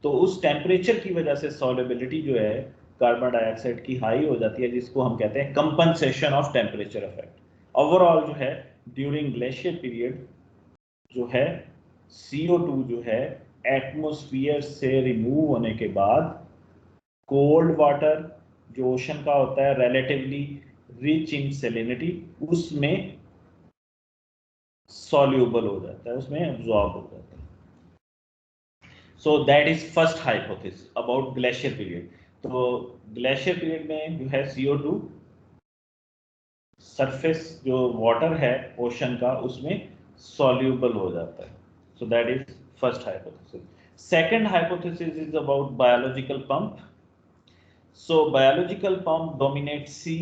तो उस टेम्परेचर की वजह से सॉल्युबिलिटी जो है कार्बन डाइऑक्साइड की हाई हो जाती है, जिसको हम कहते हैं compensation of temperature effect. Overall जो है ड्यूरिंग ग्लेशियर पीरियड जो है CO2 जो है एटमॉस्फेयर से रिमूव होने के बाद कोल्ड वाटर जो ओशन का होता है रिलेटिवली रिच इन सैलिनिटी, उसमें सॉल्यूबल हो जाता है, उसमें एब्जॉर्ब हो जाता है। So that is first hypothesis about glacier period. तो ग्लेशियर पीरियड में जो है CO2 सरफेस जो वाटर है ओशन का उसमें सॉल्यूबल हो जाता है। So that is first hypothesis. Second hypothesis is about biological pump. So biological pump dominate sea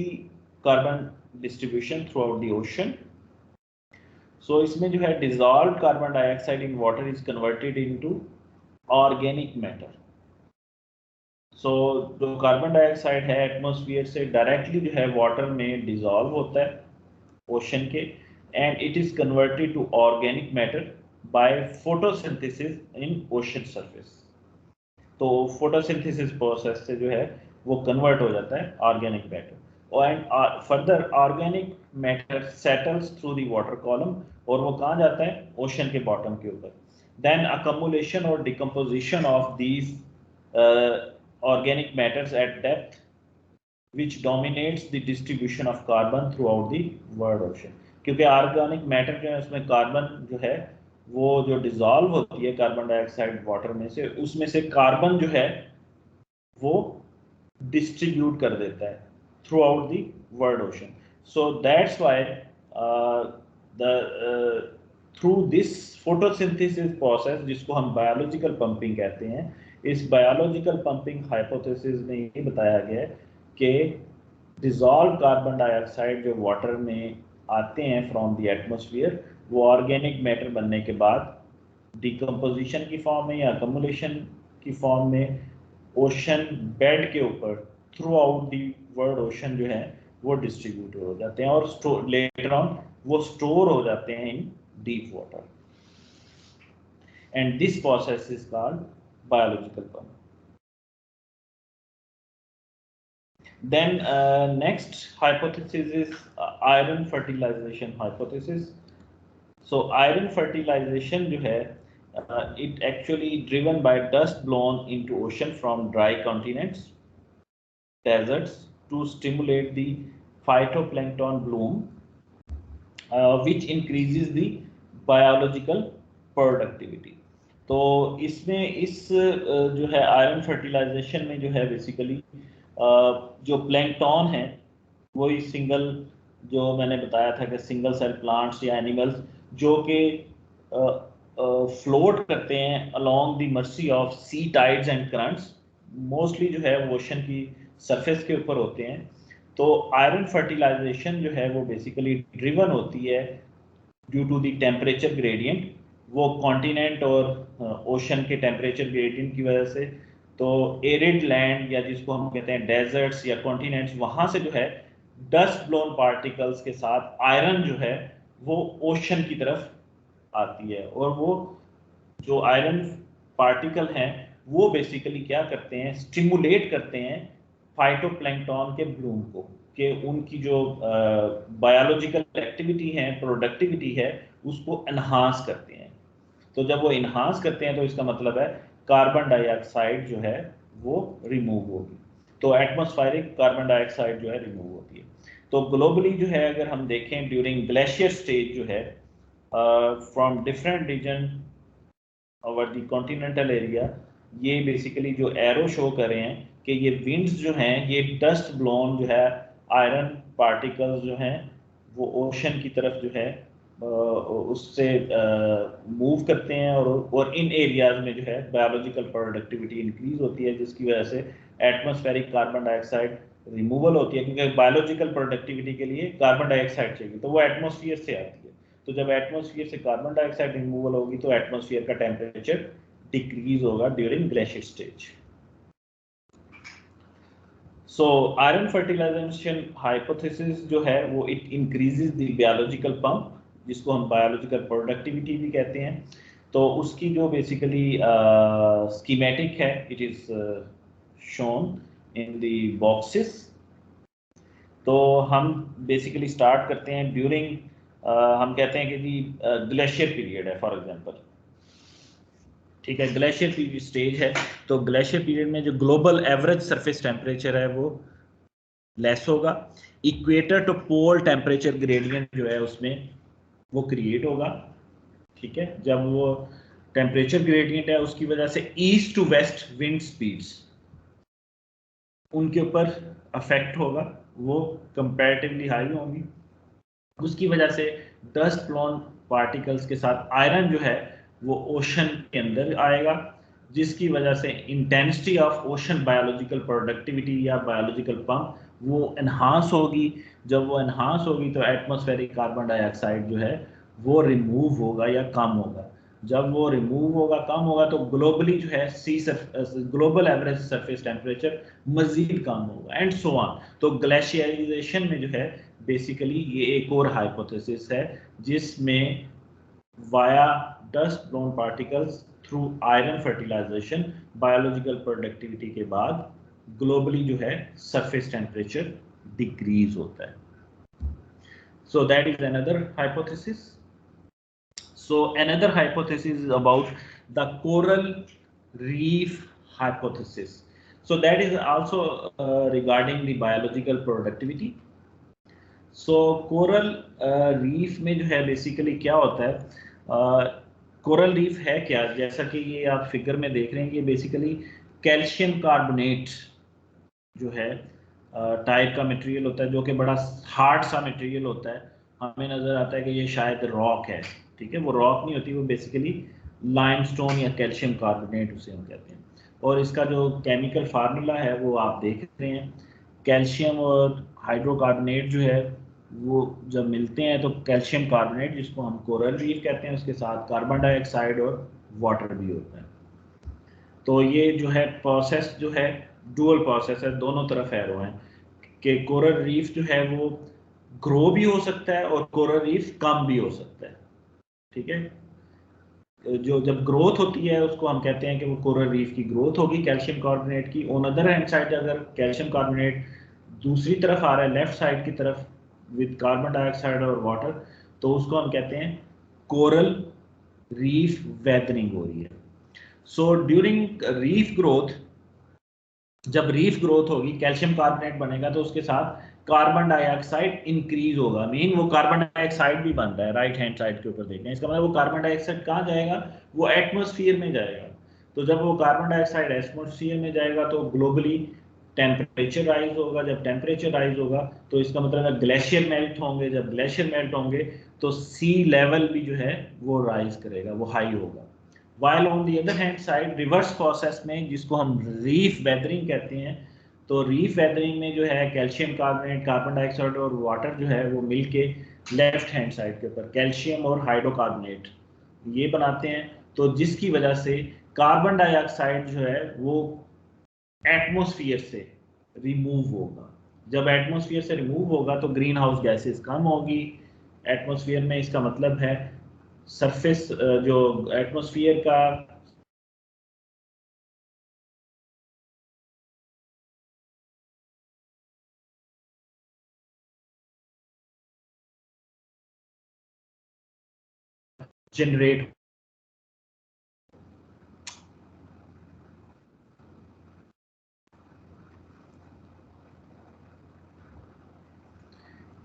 carbon distribution throughout the ocean. So इसमें जो है dissolve carbon dioxide in water is converted into organic matter. So जो carbon dioxide है atmosphere से directly जो है water में dissolve होता है ओशन के, and it is converted to organic matter by photosynthesis in ocean surface. तो फोटोसिंथेसिस प्रोसेस से जो है वो कन्वर्ट हो जाता है organic matter, and further organic matter settles through the water column, और वो कहाँ जाता है ओशन के बॉटम के ऊपर। देन अकमुलेशन और decomposition of these organic matters at depth which dominates the distribution of carbon throughout the world ocean। क्योंकि ऑर्गेनिक मैटर जो है उसमें कार्बन जो है वो जो डिजॉल्व होती है कार्बन डाइऑक्साइड वाटर में से, उसमें से कार्बन जो है वो डिस्ट्रीब्यूट कर देता है through out the world ocean. So that's why the through this photosynthesis process, जिसको हम बायोलॉजिकल पंपिंग कहते हैं, इस बायोलॉजिकल पंपिंग हाइपोथेसिस में ये बताया गया है कि डिजॉल्व कार्बन डाइऑक्साइड जो वाटर में आते हैं फ्रॉम द एटमॉस्फेयर, वो ऑर्गेनिक मैटर बनने के बाद डिकम्पोजिशन की फॉर्म में या अकमुलेशन की फॉर्म में ओशन बेड के ऊपर through out the world ocean जो है वो डिस्ट्रीब्यूट हो जाते हैं, और लेटर ऑन वो स्टोर हो जाते हैं इन deep water, and this process is called biological pump. Then next hypothesis is iron fertilization hypothesis. So iron fertilization जो है it actually driven by dust blown into ocean from dry continents, deserts, to stimulate the phytoplankton bloom, which increases the biological productivity. तो इसमें इस जो है iron fertilisation में जो है बेसिकली जो प्लैंकटन है वही सिंगल, जो मैंने बताया था कि सिंगल सेल प्लांट्स या एनिमल्स जो कि फ्लोट करते हैं along the mercy of sea tides and currents, mostly जो है वो ओशन की सरफेस के ऊपर होते हैं। तो आयरन फर्टिलाइजेशन जो है वो बेसिकली ड्रिवन होती है due to the temperature gradient, वो कॉन्टिनेंट और ओशन के टेम्परेचर ग्रेडियंट की वजह से। तो एरिड लैंड या जिसको हम कहते हैं डेजर्ट्स या कॉन्टिनेंट्स, वहाँ से जो है डस्ट ब्लोन पार्टिकल्स के साथ आयरन जो है वो ओशन की तरफ आती है, और वो जो आयरन पार्टिकल हैं वो बेसिकली क्या करते हैं, स्टिमुलेट करते हैं फाइटोप्लैंक्टन के ब्लूम को, कि उनकी जो बायोलॉजिकल एक्टिविटी है, प्रोडक्टिविटी है, उसको एनहांस करते हैं। तो जब वो इन्हांस करते हैं तो इसका मतलब है कार्बन डाइऑक्साइड जो है वो रिमूव होगी, तो एटमॉस्फेरिक कार्बन डाइऑक्साइड जो है रिमूव होती है। तो ग्लोबली जो है अगर हम देखें ड्यूरिंग ग्लेशियर स्टेज जो है from different region over the continental area, ये बेसिकली जो एरो शो कर रहे हैं कि ये विंड्स जो हैं ये डस्ट ब्लोन जो है आयरन पार्टिकल्स जो हैं वो ओशन की तरफ जो है उससे मूव करते हैं, और इन एरियाज में जो है बायोलॉजिकल प्रोडक्टिविटी इंक्रीज होती है, जिसकी वजह से एटमॉस्फेरिक कार्बन डाइऑक्साइड रिमूवल होती है, क्योंकि बायोलॉजिकल प्रोडक्टिविटी के लिए कार्बन डाइऑक्साइड चाहिए, तो वो एटमॉस्फेयर से आती है। तो जब एटमॉस्फेयर से कार्बन डाइऑक्साइड रिमूवल होगी तो एटमॉस्फेयर का टेम्परेचर डिक्रीज होगा during glacier stage. So iron fertilization hypothesis जो है वो it increases the biological pump, जिसको हम बायोलॉजिकल प्रोडक्टिविटी भी कहते हैं। तो उसकी जो बेसिकली स्कीमेटिक है, it is shown in the boxes. तो हम बेसिकली स्टार्ट करते हैं ड्यूरिंग हम कहते हैं कि जी ग्लेशियर पीरियड है फॉर एग्जांपल, ठीक है, ग्लेशियर पीरियड स्टेज है। तो ग्लेशियर पीरियड में जो ग्लोबल एवरेज सरफेस टेम्परेचर है वो लेस होगा, equator to pole temperature gradient जो है उसमें वो क्रिएट होगा, ठीक है। जब वो टेम्परेचर ग्रेडियंट है उसकी वजह से east to west wind speeds उनके ऊपर अफेक्ट होगा, वो कंपैरेटिवली हाई होंगी, उसकी वजह से डस्ट ब्लोन पार्टिकल्स के साथ आयरन जो है वो ओशन के अंदर आएगा, जिसकी वजह से intensity of ocean biological productivity या बायोलॉजिकल पंप वो एनहांस होगी। जब वो एनहांस होगी तो एटमॉस्फेरिक कार्बन डाइऑक्साइड जो है वो रिमूव होगा या कम होगा। जब वो रिमूव होगा, कम होगा, तो ग्लोबली जो है ग्लोबल एवरेज सरफेस टेम्परेचर मजीद कम होगा एंड सो ऑन। तो ग्लेशियराइजेशन में जो है बेसिकली ये एक और हाइपोथेसिस है जिसमें via dust blown particles through iron fertilization biological productivity के बाद ग्लोबली जो है सरफेस टेम्परेचर डिक्रीज होता है। So that is another hypothesis. So another hypothesis is about the coral reef hypothesis. So that is also regarding the biological productivity. So coral reef में जो है basically क्या होता है, कोरल रीफ है क्या, जैसा कि ये आप फिगर में देख रहे हैं कि बेसिकली कैल्शियम कार्बोनेट जो है टाइप का मटेरियल होता है, जो कि बड़ा हार्ड सा मटेरियल होता है। हमें नजर आता है कि ये शायद रॉक है, ठीक है, वो रॉक नहीं होती, वो बेसिकली लाइमस्टोन या कैल्शियम कार्बोनेट उसे हम कहते हैं। और इसका जो केमिकल फार्मूला है वो आप देख रहे हैं, कैल्शियम और हाइड्रोकार्बोनेट जो है वो जब मिलते हैं तो कैल्शियम कार्बोनेट, जिसको हम कोरल रीफ कहते हैं, उसके साथ कार्बन डाइऑक्साइड और वाटर भी होता है। तो ये जो है प्रोसेस जो है डुअल प्रोसेस है, दोनों तरफ एरो हैं कि कोरल रीफ जो है वो ग्रो भी हो सकता है और कोरल रीफ कम भी हो सकता है, ठीक है। जो जब ग्रोथ होती है उसको हम कहते हैं कि वो कोरल रीफ की ग्रोथ होगी कैल्शियम कार्बोनेट की। ऑन अदर हैंड साइड अगर कैल्शियम कार्बोनेट दूसरी तरफ आ रहा है, लेफ्ट साइड की तरफ विद कार्बन डाइऑक्साइड और वाटर, तो उसको हम कहते हैं कोरल रीफ वेदरिंग हो रही है। सो ड्यूरिंग रीफ ग्रोथ, जब रीफ ग्रोथ होगी कैल्शियम कार्बोनेट बनेगा तो उसके साथ कार्बन डाइऑक्साइड इंक्रीज होगा। मेन वो कार्बन डाइऑक्साइड भी बन रहा है, राइट हैंड साइड के ऊपर देखें, इसका मतलब वो कार्बन डाइऑक्साइड कहाँ जाएगा, वो एटमॉस्फेयर में जाएगा। तो जब वो कार्बन डाइऑक्साइड एटमॉस्फेयर में जाएगा तो ग्लोबली टेम्परेचर राइज होगा, जब टेम्परेचर राइज होगा तो इसका मतलब है ग्लेशियर मेल्ट होंगे, जब ग्लेशियर मेल्ट होंगे तो सी लेवल भी जो है वो राइज करेगा, वो हाई होगा। While on the other hand side reverse process में, जिसको हम रीफ वेदरिंग कहते हैं, तो रीफ वेदरिंग में जो है कैल्शियम कार्बोनेट, कार्बन डाइऑक्साइड और वाटर जो है वो मिलके लेफ्ट हैंड साइड के ऊपर कैल्शियम और हाइड्रोकार्बोनेट ये बनाते हैं, तो जिसकी वजह से कार्बन डाइऑक्साइड जो है वो एटमॉस्फेयर से रिमूव होगा। जब एटमॉस्फेयर से रिमूव होगा तो ग्रीन हाउस गैसेस कम होगी एटमॉस्फेयर में। इसका मतलब है सरफेस जो एटमॉस्फेयर का जनरेट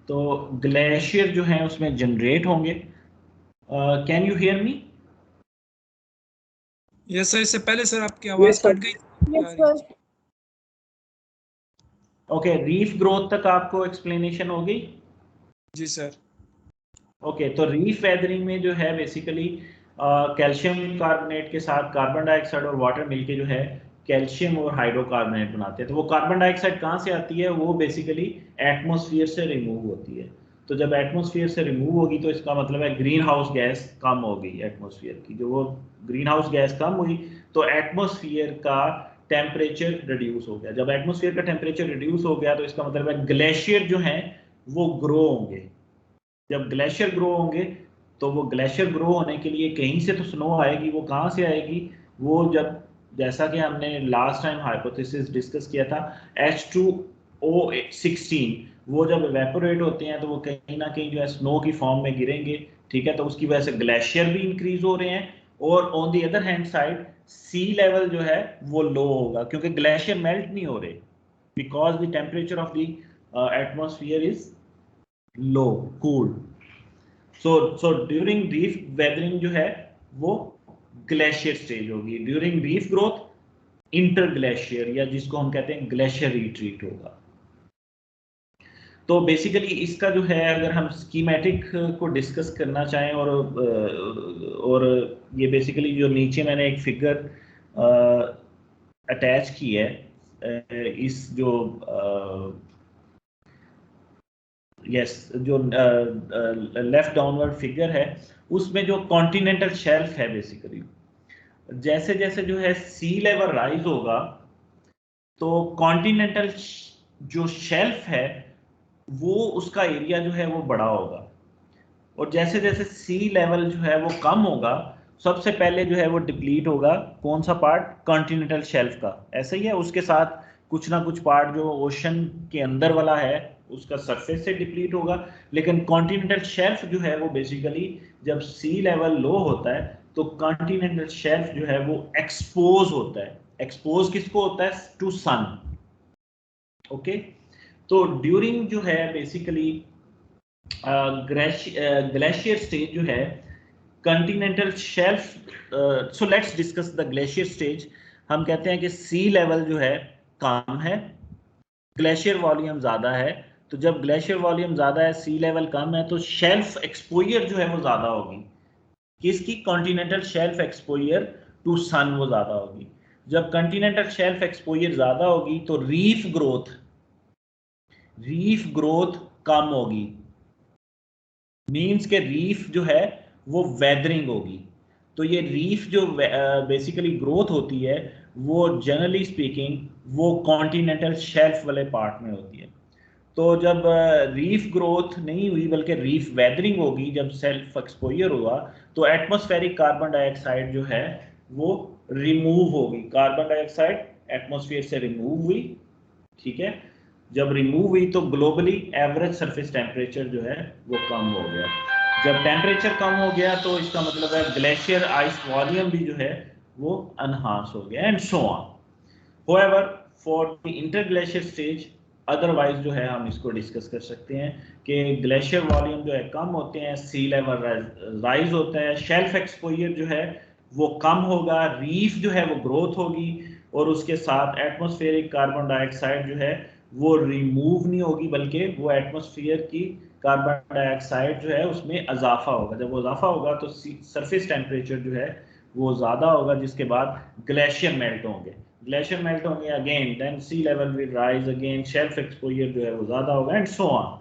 तो ग्लेशियर जो है उसमें जनरेट होंगे। Can you hear me? Yes sir, इससे पहले सर आपकी आवाज कट गई। ओके, रीफ ग्रोथ तक आपको एक्सप्लेनेशन हो गई? जी सर। ओके, तो रीफ वेदरिंग में जो है बेसिकली कैल्शियम कार्बोनेट के साथ कार्बन डाइऑक्साइड और वाटर मिलके जो है कैल्शियम और हाइड्रोकार्बोनेट बनाते हैं। तो वो कार्बन डाइऑक्साइड कहाँ से आती है? वो बेसिकली एटमॉस्फेयर से रिमूव होती है। तो जब एटमॉस्फेयर से रिमूव होगी तो इसका मतलब है ग्रीन हाउस गैस कम होगी एटमॉस्फेयर की। जो वो ग्रीन हाउस गैस कम हुई तो एटमॉस्फेयर का टेम्परेचर रिड्यूस हो गया। जब एटमॉस्फेयर का टेम्परेचर रिड्यूस हो गया तो इसका मतलब है ग्लेशियर जो है वो ग्रो होंगे। जब ग्लेशियर ग्रो होंगे तो वो ग्लेशियर ग्रो होने के लिए कहीं से तो स्नो आएगी। वो कहाँ से आएगी? वो जब, जैसा कि हमने लास्ट टाइम हाइपोथेसिस डिस्कस किया था, H2O16 वो जब इवेपोरेट होते हैं तो वो कहीं ना कहीं जो है स्नो की फॉर्म में गिरेंगे। ठीक है, तो उसकी वजह से ग्लेशियर भी इंक्रीज हो रहे हैं और on the other hand side sea level जो है वो लो होगा क्योंकि ग्लेशियर मेल्ट नहीं हो रहे, because the temperature of the atmosphere is low, cool. So during reef weathering जो है वो ग्लेशियर स्टेज होगी। During reef growth inter glacier, या जिसको हम कहते हैं ग्लेशियर रिट्रीट होगा। तो बेसिकली इसका जो है, अगर हम स्कीमेटिक को डिस्कस करना चाहें और ये बेसिकली जो नीचे मैंने एक फिगर अटैच की है इस जो यस जो लेफ्ट डाउनवर्ड फिगर है उसमें जो कॉन्टिनेंटल शेल्फ है, बेसिकली जैसे जैसे जो है सी लेवल राइज होगा तो कॉन्टिनेंटल जो शेल्फ है वो उसका एरिया जो है वो बड़ा होगा, और जैसे जैसे सी लेवल जो है वो कम होगा सबसे पहले जो है वो डिप्लीट होगा। कौन सा पार्ट? कॉन्टिनेंटल शेल्फ का। ऐसा ही है, उसके साथ कुछ ना कुछ पार्ट जो ओशन के अंदर वाला है उसका सरफेस से डिप्लीट होगा। लेकिन कॉन्टिनेंटल शेल्फ जो है वो बेसिकली जब सी लेवल लो होता है तो कॉन्टिनेंटल शेल्फ जो है वो एक्सपोज होता है। एक्सपोज किसको होता है? To sun. ओके, तो ड्यूरिंग जो है बेसिकली ग्लेशियर स्टेज जो है continental shelf, so let's discuss the glacier stage. हम कहते हैं कि सी लेवल जो है कम है, ग्लेशियर वॉल्यूम ज़्यादा है। तो जब ग्लेशियर वॉल्यूम ज़्यादा है, सी लेवल कम है, तो शेल्फ एक्सपोजर जो है वो ज़्यादा होगी। किसकी? कॉन्टिनेंटल शेल्फ एक्सपोजर टू सन वो ज़्यादा होगी। जब कॉन्टिनेंटल शेल्फ एक्सपोजर ज़्यादा होगी तो रीफ ग्रोथ कम होगी। मीन्स के रीफ जो है वो वेदरिंग होगी। तो ये रीफ जो बेसिकली ग्रोथ होती है वो जनरली स्पीकिंग वो कॉन्टिनेंटल शेल्फ वाले पार्ट में होती है। तो जब रीफ ग्रोथ नहीं हुई बल्कि रीफ वेदरिंग होगी, जब सेल्फ एक्सपोजर हुआ तो एटमॉस्फेरिक कार्बन डाइऑक्साइड जो है वो रिमूव होगी। कार्बन डाइऑक्साइड एटमॉस्फेयर से रिमूव हुई। ठीक है, जब रिमूव हुई तो ग्लोबली एवरेज सरफेस टेम्परेचर जो है वो कम हो गया। जब टेम्परेचर कम हो गया तो इसका मतलब है ग्लेशियर आइस वॉल्यूम भी जो है वो अनहांस हो गया, and so on. However for the interglacier stage otherwise जो है हम इसको डिस्कस कर सकते हैं कि ग्लेशियर वॉल्यूम जो है कम होते हैं, सी लेवल राइज होता है, शेल्फ एक्सपोजर जो है वो कम होगा, रीफ जो है वो ग्रोथ होगी। और उसके साथ एटमॉस्फेरिक कार्बन डाइऑक्साइड जो है वो रिमूव नहीं होगी, बल्कि वो एटमॉस्फेयर की कार्बन डाइऑक्साइड जो है उसमें इजाफा होगा। जब वो इजाफा होगा तो सरफेस टेम्परेचर जो है वो ज़्यादा होगा, जिसके बाद ग्लेशियर मेल्ट होंगे। ग्लेशियर मेल्ट होंगे again, then sea level will rise again, shelf exposure जो है वो ज़्यादा होगा, and so on.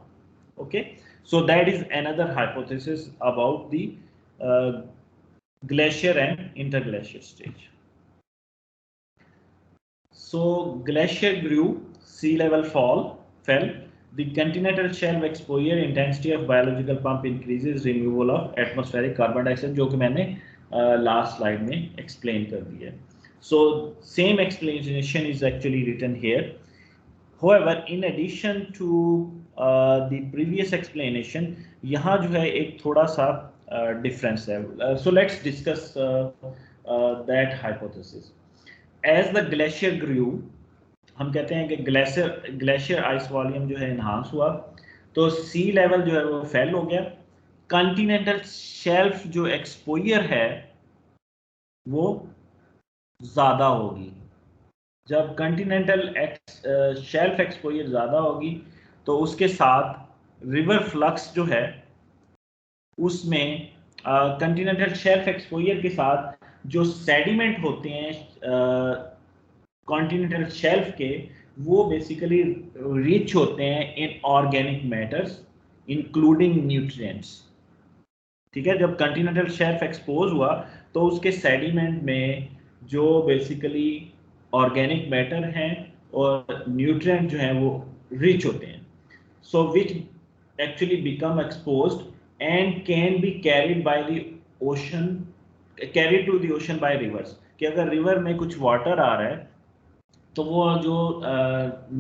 Okay, so that is another hypothesis about the glacier and interglacier stage. So glacier grew, sea level fell, the continental shelf exposure, intensity of biological pump increases, removal of atmospheric carbon dioxide, जो कि मैंने last slide में explain कर दिया है. So same explanation is actually written here. However, in addition to the previous explanation, यहाँ जो है एक थोड़ा सा difference है. So let's discuss that hypothesis. As the glacier grew, हम कहते हैं कि ग्लेशियर आइस वॉल्यूम जो है इनहांस हुआ, तो सी लेवल जो है वो फेल हो गया, कॉन्टिनेंटल शेल्फ जो एक्सपोजर है वो ज़्यादा होगी। जब कॉन्टिनेंटल शेल्फ एक्सपोजर ज़्यादा होगी तो उसके साथ रिवर फ्लक्स जो है उसमें कॉन्टिनेंटल शेल्फ एक्सपोजर के साथ जो सेडिमेंट होते हैं कॉन्टिनेंटल शेल्फ के, वो बेसिकली रिच होते हैं in organic matters including nutrients. ठीक है, जब कॉन्टिनेंटल शेल्फ एक्सपोज हुआ तो उसके सेडिमेंट में जो बेसिकली ऑर्गेनिक मैटर हैं और न्यूट्रिएंट जो हैं वो रिच होते हैं, so which actually become exposed and can be carried by the ocean, carried to the ocean by rivers. कि अगर रिवर में कुछ वाटर आ रहा है तो वो जो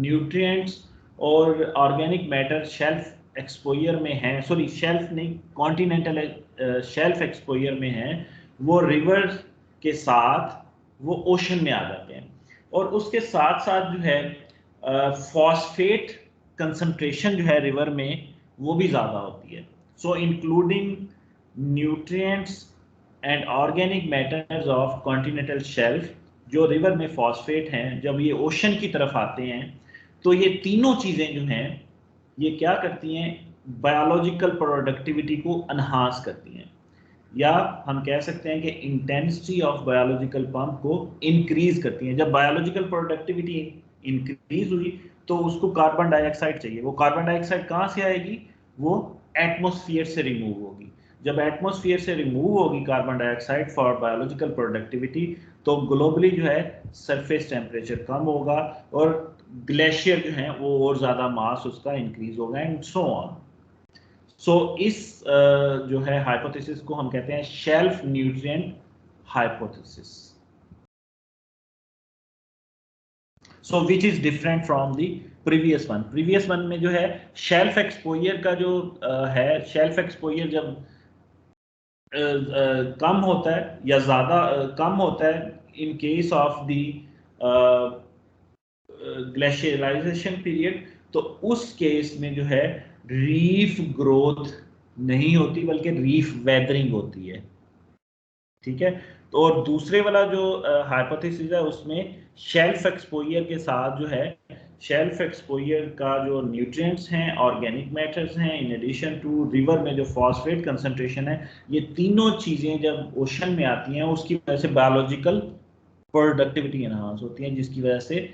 न्यूट्रिएंट्स और ऑर्गेनिक मैटर शेल्फ एक्सपोजर में हैं, सॉरी शेल्फ नहीं, कॉन्टिनेंटल शेल्फ एक्सपोजर में हैं, वो रिवर्स के साथ वो ओशन में आ जाते हैं। और उसके साथ साथ जो है फॉस्फेट कंसंट्रेशन जो है रिवर में वो भी ज़्यादा होती है। सो including nutrients and organic matters of continental shelf, जो रिवर में फॉस्फेट हैं, जब ये ओशन की तरफ आते हैं तो ये तीनों चीज़ें जो हैं ये क्या करती हैं, बायोलॉजिकल प्रोडक्टिविटी को एनहांस करती हैं, या हम कह सकते हैं कि इंटेंसिटी ऑफ बायोलॉजिकल पंप को इंक्रीज करती हैं। जब बायोलॉजिकल प्रोडक्टिविटी इंक्रीज हुई तो उसको कार्बन डाइऑक्साइड चाहिए। वो कार्बन डाइऑक्साइड कहाँ से आएगी, वो एटमॉस्फेयर से रिमूव होगी। जब एटमॉस्फेयर से रिमूव होगी carbon dioxide for biological productivity, तो ग्लोबली जो है सरफेस टेम्परेचर कम होगा और ग्लेशियर जो है वो और ज़्यादा मास उसका इंक्रीज होगा, एंड सो ऑन। सो इस जो है हाइपोथेसिस को हम कहते हैं shelf nutrient hypothesis. So which is different from the previous one. Previous one में जो है शेल्फ एक्सपोजर का जो है, शेल्फ एक्सपोजर जब कम होता है या ज़्यादा कम होता है in case of the glacierization period, तो उस केस में जो है रीफ ग्रोथ नहीं होती बल्कि रीफ वेदरिंग होती है। ठीक है, तो और दूसरे वाला जो हाइपोथेसिस है उसमें शेल्फ एक्सपोजर के साथ जो है, शेल्फ एक्सपोजर का जो न्यूट्रिएंट्स हैं, ऑर्गेनिक मैटर्स हैं, इन एडिशन टू रिवर में जो फॉस्फेट कंसंट्रेशन है, ये तीनों चीज़ें जब ओशन में आती हैं उसकी वजह से बायोलॉजिकल प्रोडक्टिविटी एनहांस होती है, जिसकी वजह से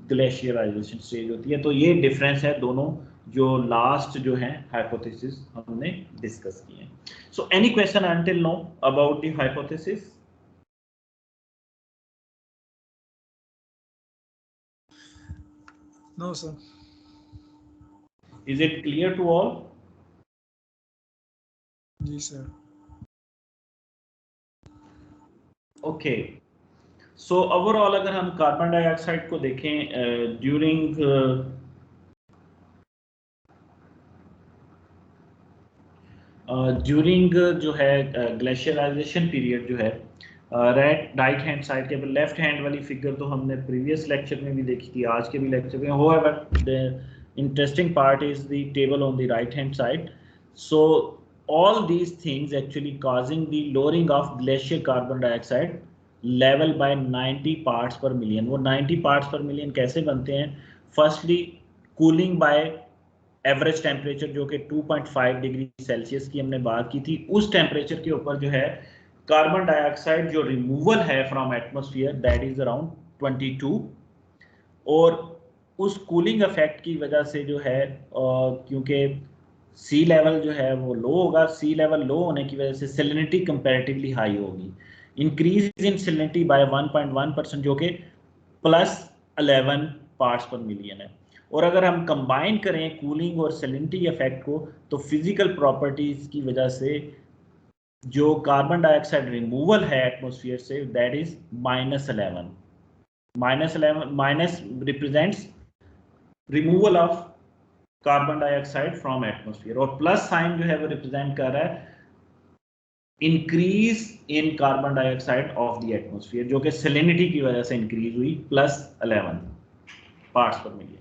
ग्लेशियराइजेशन स्टेज होती है। तो ये डिफरेंस है दोनों जो लास्ट जो है हाइपोथेसिस हमने डिस्कस किए हैं। So any question until know about the hypothesis? No, sir. Is it clear to all? Yes, sir. Okay. So overall अगर हम कार्बन डाइऑक्साइड को देखें ड्यूरिंग जो है ग्लेशियराइजेशन पीरियड जो है, राइट हैंड साइड के लेफ्ट हैंड वाली फिगर तो हमने प्रीवियस लेक्चर में भी देखी थी, आज के भी लेक्चर में। however the interesting part is the table on the right hand side. So all these things actually causing the lowering of glacier carbon dioxide level by 90 parts per million. वो 90 parts per million कैसे बनते हैं? Firstly cooling by average temperature जो कि 2.5 degree Celsius की हमने बात की थी, उस टेम्परेचर के ऊपर जो है कार्बन डाइऑक्साइड जो रिमूवल है from atmosphere that is around 22। और उस कूलिंग इफेक्ट की वजह से जो है क्योंकि सी लेवल जो है वो लो होगा, सी लेवल लो होने की वजह से सैलिनिटी कंपैरेटिवली हाई होगी। इंक्रीज इन सैलिनिटी बाय 1.1% जो कि +11 पार्ट्स पर मिलियन है। और अगर हम कंबाइन करें कूलिंग और सैलिनिटी इफेक्ट को, तो फिजिकल प्रॉपर्टीज की वजह से जो कार्बन डाइऑक्साइड रिमूवल है atmosphere say that is -11। -11 minus represents removal of carbon dioxide from atmosphere, और प्लस साइन जो है वो रिप्रेजेंट कर रहा है increase in carbon dioxide of the atmosphere, जो कि सैलिनिटी की वजह से इंक्रीज हुई +11 पार्ट्स पर मिलियन।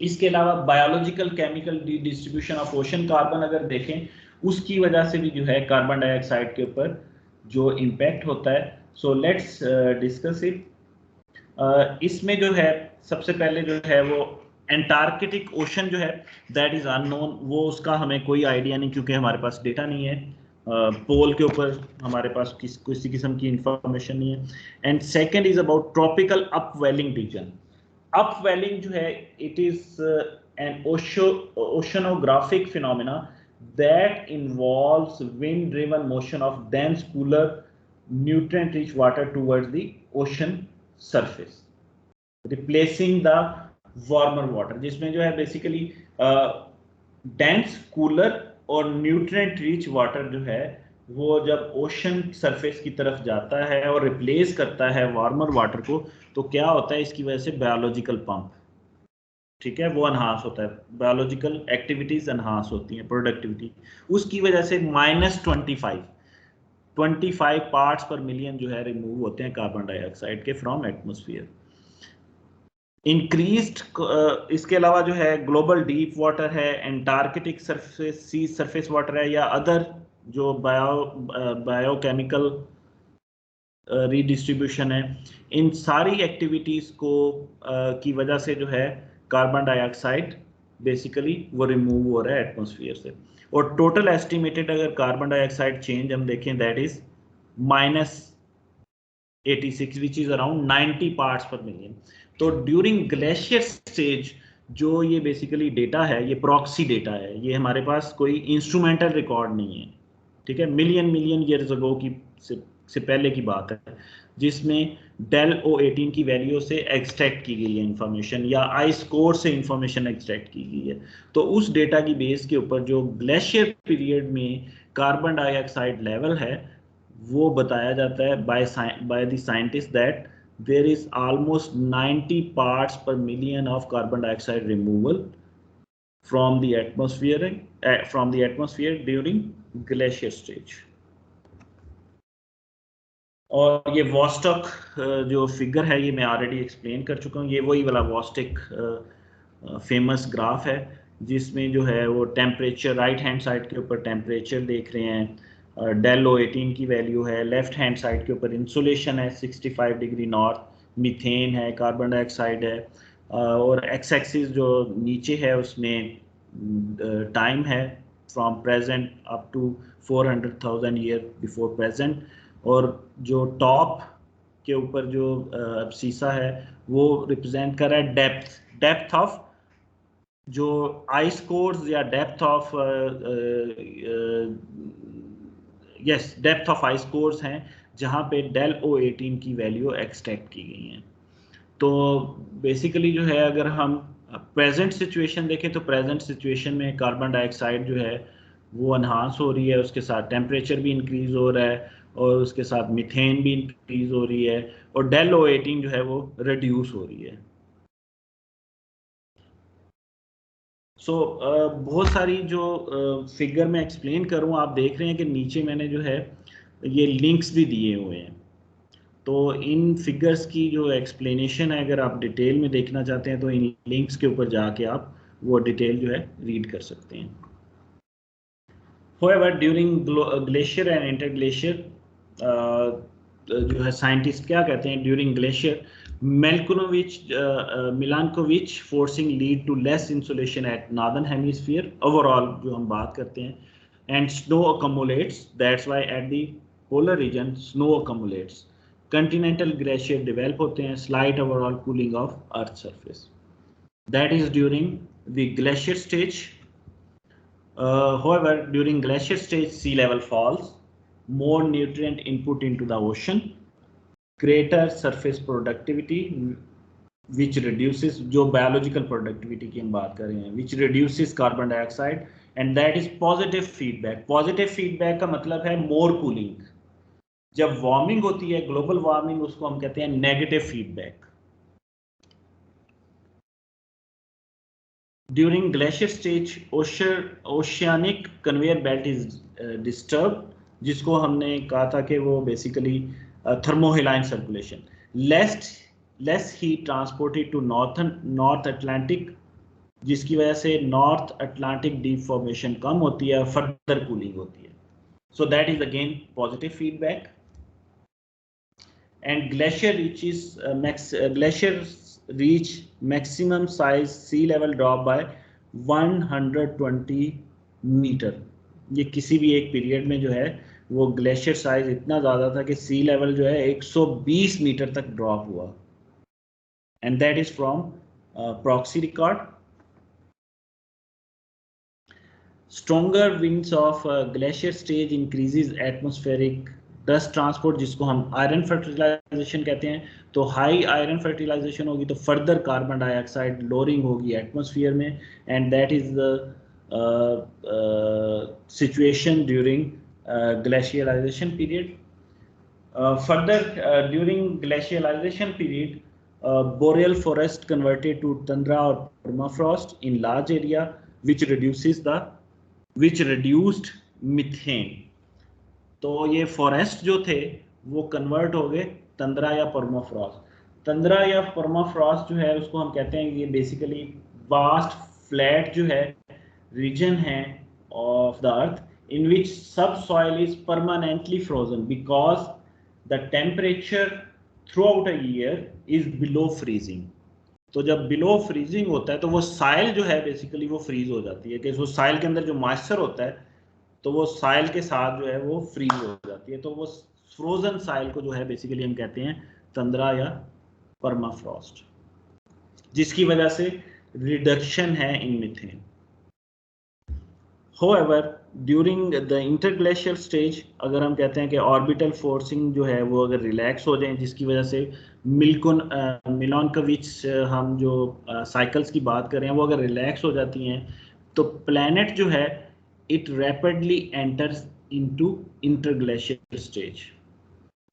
इसके अलावा biological chemical distribution of ocean carbon अगर देखें, उसकी वजह से भी जो है कार्बन डाइऑक्साइड के ऊपर जो इम्पैक्ट होता है। So let's discuss it. इसमें जो है सबसे पहले जो है वो एंटार्कटिक ओशन जो है दैट इज अननोन, वो उसका हमें कोई आइडिया नहीं क्योंकि हमारे पास डेटा नहीं है। पोल के ऊपर हमारे पास किसी किस्म की इंफॉर्मेशन नहीं है। And second is about tropical upwelling region. Upwelling जो है it is an oceanographic phenomena that involves wind driven motion of dense cooler nutrient rich water towards the ocean surface replacing the warmer water, जिसमें जो है basically dense cooler और nutrient rich water जो है वो जब ओशन सरफेस की तरफ जाता है और रिप्लेस करता है वार्मर वाटर को, तो क्या होता है इसकी वजह से बायोलॉजिकल पंप, ठीक है, वो एनहांस होता है, बायोलॉजिकल एक्टिविटीज एनहांस होती हैं, प्रोडक्टिविटी, उसकी वजह से -25 पार्ट्स पर मिलियन जो है रिमूव होते हैं कार्बन डाइऑक्साइड के फ्रॉम एटमॉस्फेयर। इंक्रीज्ड इसके अलावा जो है ग्लोबल डीप वाटर है, एंटार्कटिक सरफेस सी सरफेस वाटर है, या अदर जो बायोकेमिकल रीडिस्ट्रीब्यूशन है, इन सारी एक्टिविटीज को की वजह से जो है कार्बन डाइऑक्साइड बेसिकली वो रिमूव हो रहा है एटमॉस्फेयर से। और टोटल एस्टिमेटेड अगर कार्बन डाइऑक्साइड चेंज हम देखें that is -86 which is around 90 parts per million. तो ड्यूरिंग ग्लेशियर स्टेज जो ये बेसिकली डेटा है ये प्रॉक्सी डेटा है, ये हमारे पास कोई इंस्ट्रूमेंटल रिकॉर्ड नहीं है, ठीक है, मिलियन ईयर्स अगो की से पहले की बात है, जिसमें डेल O18 की वैल्यू से एक्सट्रैक्ट की गई है इंफॉर्मेशन, या आइस कोर से इंफॉर्मेशन एक्सट्रैक्ट की गई है। तो उस डेटा की बेस के ऊपर जो ग्लेशियर पीरियड में कार्बन डाइऑक्साइड लेवल है वो बताया जाता है by the scientist that there is almost 90 parts per million of carbon dioxide removal from the atmosphere during glacier stage। और ये वॉस्टॉक जो फिगर है ये मैं ऑलरेडी एक्सप्लेन कर चुका हूँ, ये वही वाला वॉस्टिक फेमस ग्राफ है जिसमें जो है वो टेम्परेचर राइट हैंड साइड के ऊपर टेम्परेचर देख रहे हैं, डेल O18 की वैल्यू है, लेफ्ट हैंड साइड के ऊपर इंसुलेशन है 65 डिग्री नॉर्थ, मीथेन है, कार्बन डाइऑक्साइड है, और एक्स एक्सिस जो नीचे है उसमें टाइम है from present up to 400,000 year before present, और जो टॉप के ऊपर जो शीशा है वो रिप्रेजेंट कर रहा है डेप्थ ऑफ जो आइस कोर्स या depth of yes depth of ice course हैं जहाँ पे डेल O18 की वैल्यू एक्सट्रैक्ट की गई हैं। तो बेसिकली जो है अगर हम प्रेजेंट सिचुएशन देखें तो प्रेजेंट सिचुएशन में कार्बन डाइऑक्साइड जो है वो एनहांस हो रही है, उसके साथ टेम्परेचर भी इंक्रीज हो रहा है और उसके साथ मीथेन भी इंक्रीज हो रही है और डेल O18 जो है वो रिड्यूस हो रही है। बहुत सारी जो फिगर में एक्सप्लेन करूँ, आप देख रहे हैं कि नीचे मैंने जो है ये लिंक्स भी दिए हुए हैं, तो इन फिगर्स की जो एक्सप्लेनेशन है अगर आप डिटेल में देखना चाहते हैं तो इन लिंक्स के ऊपर जाके आप वो डिटेल जो है रीड कर सकते हैं। However, during glacier and interglacier जो है साइंटिस्ट क्या कहते हैं, during glacier Milankovitch forcing lead to less insulation at northern hemisphere overall जो हम बात करते हैं, and snow accumulates, that's why at the polar region snow accumulates, continental glacier develop होते हैं, slight overall cooling of earth surface, that is during the glacier stage. However, during glacier stage, sea level falls, more nutrient input into the ocean, greater surface productivity, which reduces जो biological productivity की हम बात कर रहे हैं, which reduces carbon dioxide, and that is positive feedback. Positive feedback का मतलब है more cooling. जब वार्मिंग होती है, ग्लोबल वार्मिंग, उसको हम कहते हैं negative feedback. During glacier stage, oceanic conveyor belt is disturbed, जिसको हमने कहा था कि वो basically thermohaline circulation, less heat transported to north Atlantic, जिसकी वजह से नॉर्थ अटलांटिक डीप फॉर्मेशन कम होती है, फर्दर कूलिंग होती है. So that is again positive feedback. And glaciers reach maximum size sea level drop by 120 metre. ये किसी भी एक पीरियड में जो है वो ग्लेशियर साइज इतना ज़्यादा था कि सी लेवल जो है 120 मीटर तक ड्रॉप हुआ. And that is from proxy record. Stronger winds of glacier stage increases atmospheric dust transport, जिसको हम आयरन फर्टिलाइजेशन कहते हैं. तो हाई आयरन फर्टिलाइजेशन होगी तो फर्दर कार्बन डाइऑक्साइड लोअरिंग होगी एटमॉस्फेयर में, and that is the situation during glacialization period. Further during glacialization period, boreal forest converted to tundra or permafrost in large area, which reduced methane. तो ये forest जो थे वो convert हो गए तंद्रा या परमाफ्रॉस्ट. तंद्रा या परमाफ्रॉस्ट जो है उसको हम कहते हैं ये बेसिकली वास्ट फ्लैट जो है रीजन है ऑफ द अर्थ इन विच सब soil is permanently frozen because the temperature through out a year is below freezing. तो जब बिलो फ्रीजिंग होता है तो वो साइल जो है बेसिकली वो फ्रीज हो जाती है, कि वो साइल के अंदर जो मॉइस्चर होता है तो वो साइल के साथ जो है वो फ्रीज हो जाती है. तो वो फ्रोजन साइल को जो है बेसिकली हम कहते हैं तंद्रा या परमाफ्रॉस्ट, जिसकी वजह से रिडक्शन है इन methane. However, during the interglacial stage, अगर हम कहते हैं कि ऑर्बिटल फोर्सिंग जो है वो अगर रिलैक्स हो जाए, जिसकी वजह से मिलानकोविच हम जो साइकिल्स की बात कर रहे हैं वो अगर रिलैक्स हो जाती हैं तो प्लैनेट जो है it rapidly enters into interglacial stage,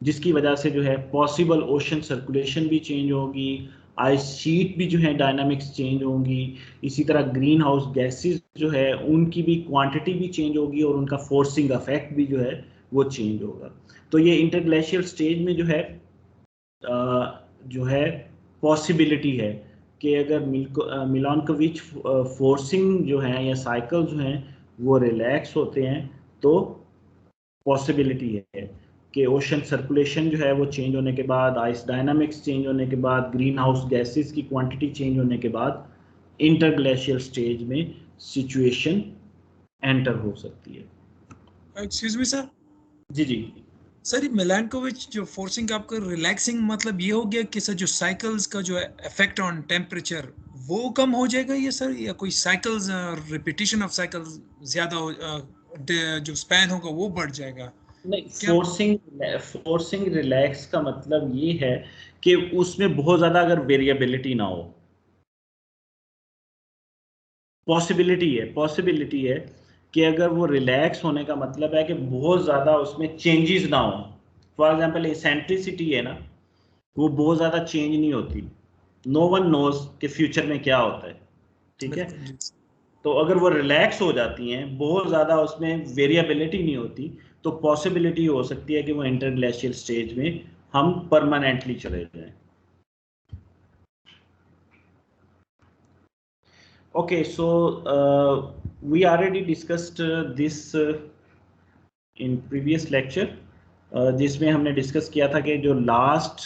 जिसकी वजह से जो है पॉसिबल ओशन सर्कुलेशन भी चेंज होगी, आइस शीट भी जो है डायनामिक्स चेंज होंगी, इसी तरह ग्रीन हाउस गैसेस जो है उनकी भी क्वांटिटी भी चेंज होगी और उनका फोर्सिंग इफेक्ट भी जो है वो चेंज होगा. तो ये इंटरग्लेशियल स्टेज में जो है पॉसिबिलिटी है कि अगर मिलानकोविच फोर्सिंग जो है या साइकिल जो हैं वो रिलैक्स होते हैं तो पॉसिबिलिटी है कि ओशन सर्कुलेशन जो है वो चेंज होने के बाद, आइस डायनामिक्स चेंज होने के बाद, ग्रीन हाउस गैसेस की क्वांटिटी चेंज होने के बाद इंटरग्लेशियल स्टेज में सिचुएशन एंटर हो सकती है. Excuse me sir. जी जी सर, मिलानकोविच जो फोर्सिंग आपका रिलैक्सिंग मतलब ये हो गया कि सर जो साइकिल्स का जो इफेक्ट ऑन टेम्परेचर वो कम हो जाएगा ये सर, या कोई साइकिल्स रिपीटिशन ऑफ साइकिल्स ज्यादा हो, जो स्पैन होगा वो बढ़ जाएगा? नहीं, फोर्सिंग रिलैक्स का मतलब ये है कि उसमें बहुत ज्यादा अगर वेरिएबिलिटी ना हो. पॉसिबिलिटी है कि अगर वो रिलैक्स होने का मतलब है कि बहुत ज्यादा उसमें चेंजेस ना हो. फॉर एग्जांपल एसेंट्रिसिटी है ना, वो बहुत ज्यादा चेंज नहीं होती. नो वन नोज कि फ्यूचर में क्या होता है, ठीक है. तो अगर वो रिलैक्स हो जाती हैं, बहुत ज़्यादा उसमें वेरिएबिलिटी नहीं होती, तो पॉसिबिलिटी हो सकती है कि वो इंटरग्लेशियल स्टेज में हम परमानेंटली चले जाएं. Okay, so we already discussed this in previous lecture. जिसमें हमने डिस्कस किया था कि जो लास्ट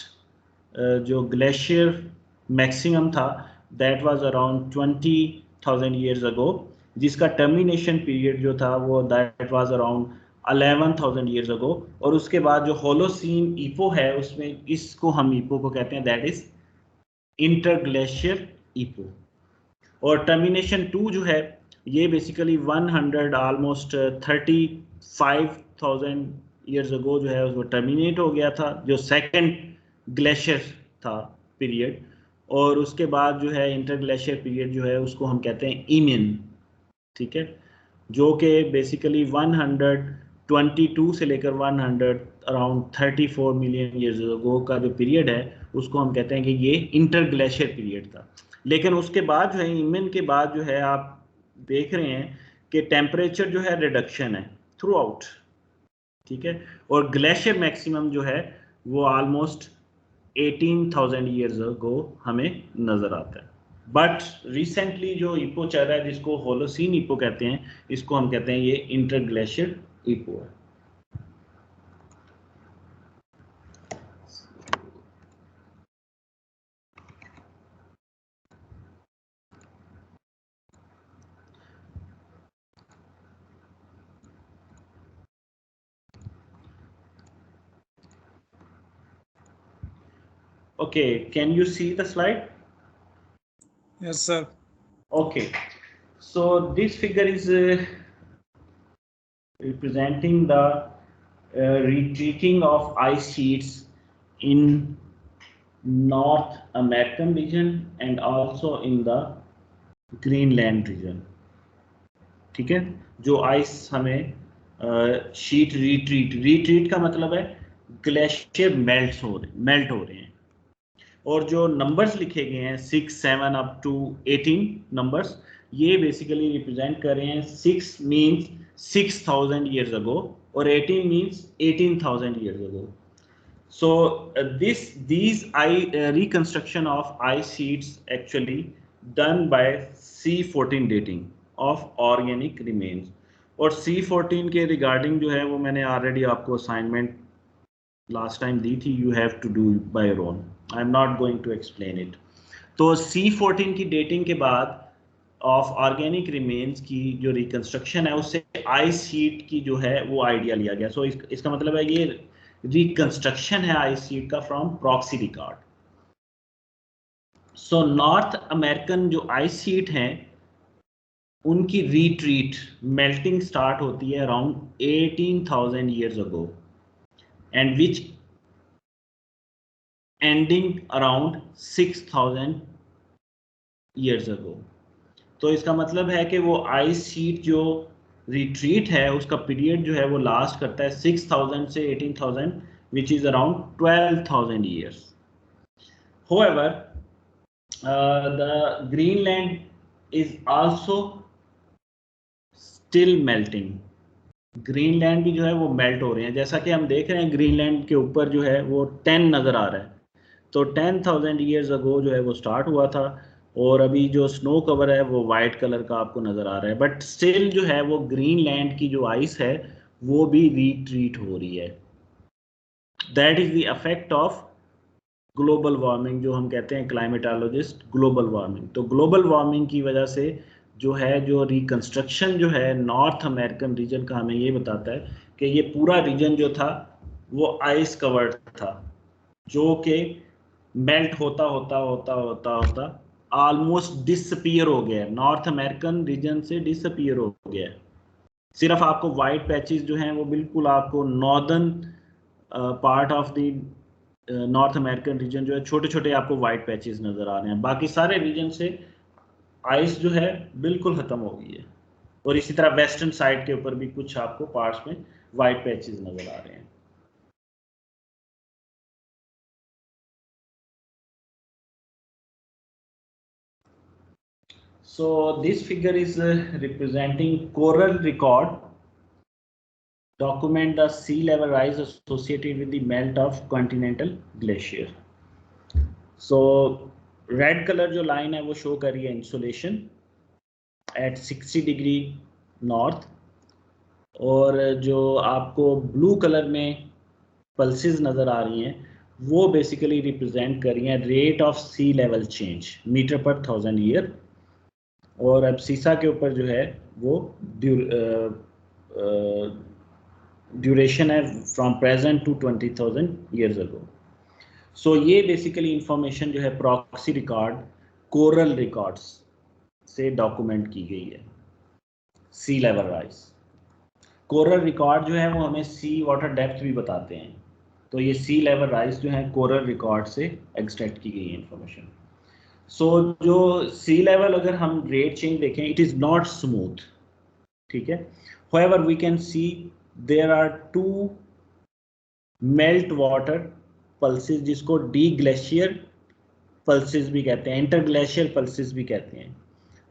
जो ग्लेशियर मैक्सिमम था दैट वाज अराउंड 20,000 ईयर्स अगो, जिसका टर्मिनेशन पीरियड जो था वो that was around 11,000 years ago. और उसके बाद जो होलोसीन ईपो है उसमें इसको हम ईपो को कहते हैं, दैट इज इंटरग्लेशियर ईपो। और टर्मिनेशन 2 जो है ये बेसिकली 100 ऑलमोस्ट 35,000 ईयर्स अगो जो है वो टर्मिनेट हो गया था, जो सेकंड ग्लेशियर था पीरियड। और उसके बाद जो है इंटरग्लेशियर पीरियड जो है उसको हम कहते हैं ईमियन, ठीक है, जो कि बेसिकली 122 से लेकर 100 अराउंड 34 मिलियन ईयर्स अगो का जो पीरियड है उसको हम कहते हैं कि ये इंटरग्लेशियर पीरियड था। लेकिन उसके बाद जो है ईमियन के बाद जो है आप देख रहे हैं कि टेम्परेचर जो है रिडक्शन है थ्रू आउट, ठीक है, और ग्लेशियर मैक्सिमम जो है वो ऑलमोस्ट 18,000 ईयर्स अगो हमें नजर आता है। बट रिसेंटली जो ईपो चल रहा है जिसको होलोसीन ईपो कहते हैं, इसको हम कहते हैं ये इंटरग्लेशियर ईपो है। Okay, can you see the slide? Yes, sir. Okay, so this figure is representing the retreating of ice sheets in North American region and also in the Greenland region, ठीक है। जो आइस हमें शीट रिट्रीट का मतलब है glacier melt हो रहे हैं। और जो नंबर्स लिखे गए हैं 6, 7 अप टू 18 नंबर्स, ये बेसिकली रिप्रेजेंट कर रहे हैं 6 मीन्स 6,000 ईयर्स अगो और 18 means 18,000 years ago. So these reconstruction of ice sheets actually done by C14 dating of organic remains। और C14 के रिगार्डिंग जो है वो मैंने ऑलरेडी आपको असाइनमेंट लास्ट टाइम दी थी, you have to do by your own, I am not going to explain it. तो C14 की डेटिंग के बाद ऑफ ऑर्गेनिक रिमेन्स की जो रिकंस्ट्रक्शन है उससे आइस शीट की जो है वो आइडिया लिया गया। सो इसका मतलब है ये रिकंस्ट्रक्शन है आइस शीट का from proxy record. So north American जो आइस शीट हैं उनकी रिट्रीट मेल्टिंग स्टार्ट होती है around 18,000 years ago and which ending around 6,000 years ago. तो इसका मतलब है कि वो आइस शीट जो रिट्रीट है उसका पीरियड जो है वो लास्ट करता है 6,000 से 18,000 which is around 12,000 years. However, the Greenland is also still melting. Greenland भी जो है वो मेल्ट हो रहे हैं, जैसा कि हम देख रहे हैं ग्रीनलैंड के ऊपर जो है वो 10 नज़र आ रहा है। तो 10,000 ईयर्स अगो जो है वो स्टार्ट हुआ था और अभी जो स्नो कवर है वो वाइट कलर का आपको नज़र आ रहा है, बट स्टिल जो है वो ग्रीनलैंड की जो आइस है वो भी रिट्रीट हो रही है। That is the effect of global warming, जो हम कहते हैं क्लाइमेटोलॉजिस्ट ग्लोबल वार्मिंग। तो ग्लोबल वार्मिंग की वजह से जो है जो रिकंस्ट्रक्शन जो है नॉर्थ अमेरिकन रीजन का हमें ये बताता है कि ये पूरा रीजन जो था वो आइस कवर्ड था, जो कि मेल्ट होता होता होता होता होता ऑलमोस्ट डिसअपीयर हो गया है, नॉर्थ अमेरिकन रीजन से डिसअपीयर हो गया है। सिर्फ आपको वाइट पैचेस जो हैं वो बिल्कुल आपको northern part of the north American region जो है छोटे छोटे आपको वाइट पैचेस नज़र आ रहे हैं, बाकी सारे रीजन से आइस जो है बिल्कुल ख़त्म हो गई है। और इसी तरह वेस्टर्न साइड के ऊपर भी कुछ आपको पार्ट्स में वाइट पैचेस नज़र आ रहे हैं। So this figure is representing coral record document the sea level rise associated with the melt of continental glacier. So red colour जो लाइन है वो शो कर रही है इंसुलेशन एट 60 डिग्री नॉर्थ, और जो आपको ब्लू कलर में पल्सेस नज़र आ रही हैं वो बेसिकली रिप्रेजेंट कर रही हैं rate of sea level change metre पर 1000 ईयर। और अब सीसा के ऊपर जो है वो ड्यूरेशन है from present to 20,000 years ago. So ये बेसिकली इंफॉर्मेशन जो है प्रॉक्सी रिकॉर्ड कोरल रिकॉर्ड्स से डॉक्यूमेंट की गई है। Sea level rise coral record जो है वो हमें सी वाटर डेप्थ भी बताते हैं, तो ये सी लेवल राइज जो है कोरल रिकॉर्ड से एक्सट्रैक्ट की गई इंफॉर्मेशन। सो जो सी लेवल अगर हम रेट चेंज देखें इट इज़ नॉट स्मूथ, ठीक है। However, we can see there are two melt water pulses जिसको डी ग्लेशियर पल्सेस भी कहते हैं, इंटरग्लेशियर पल्सेस भी कहते हैं।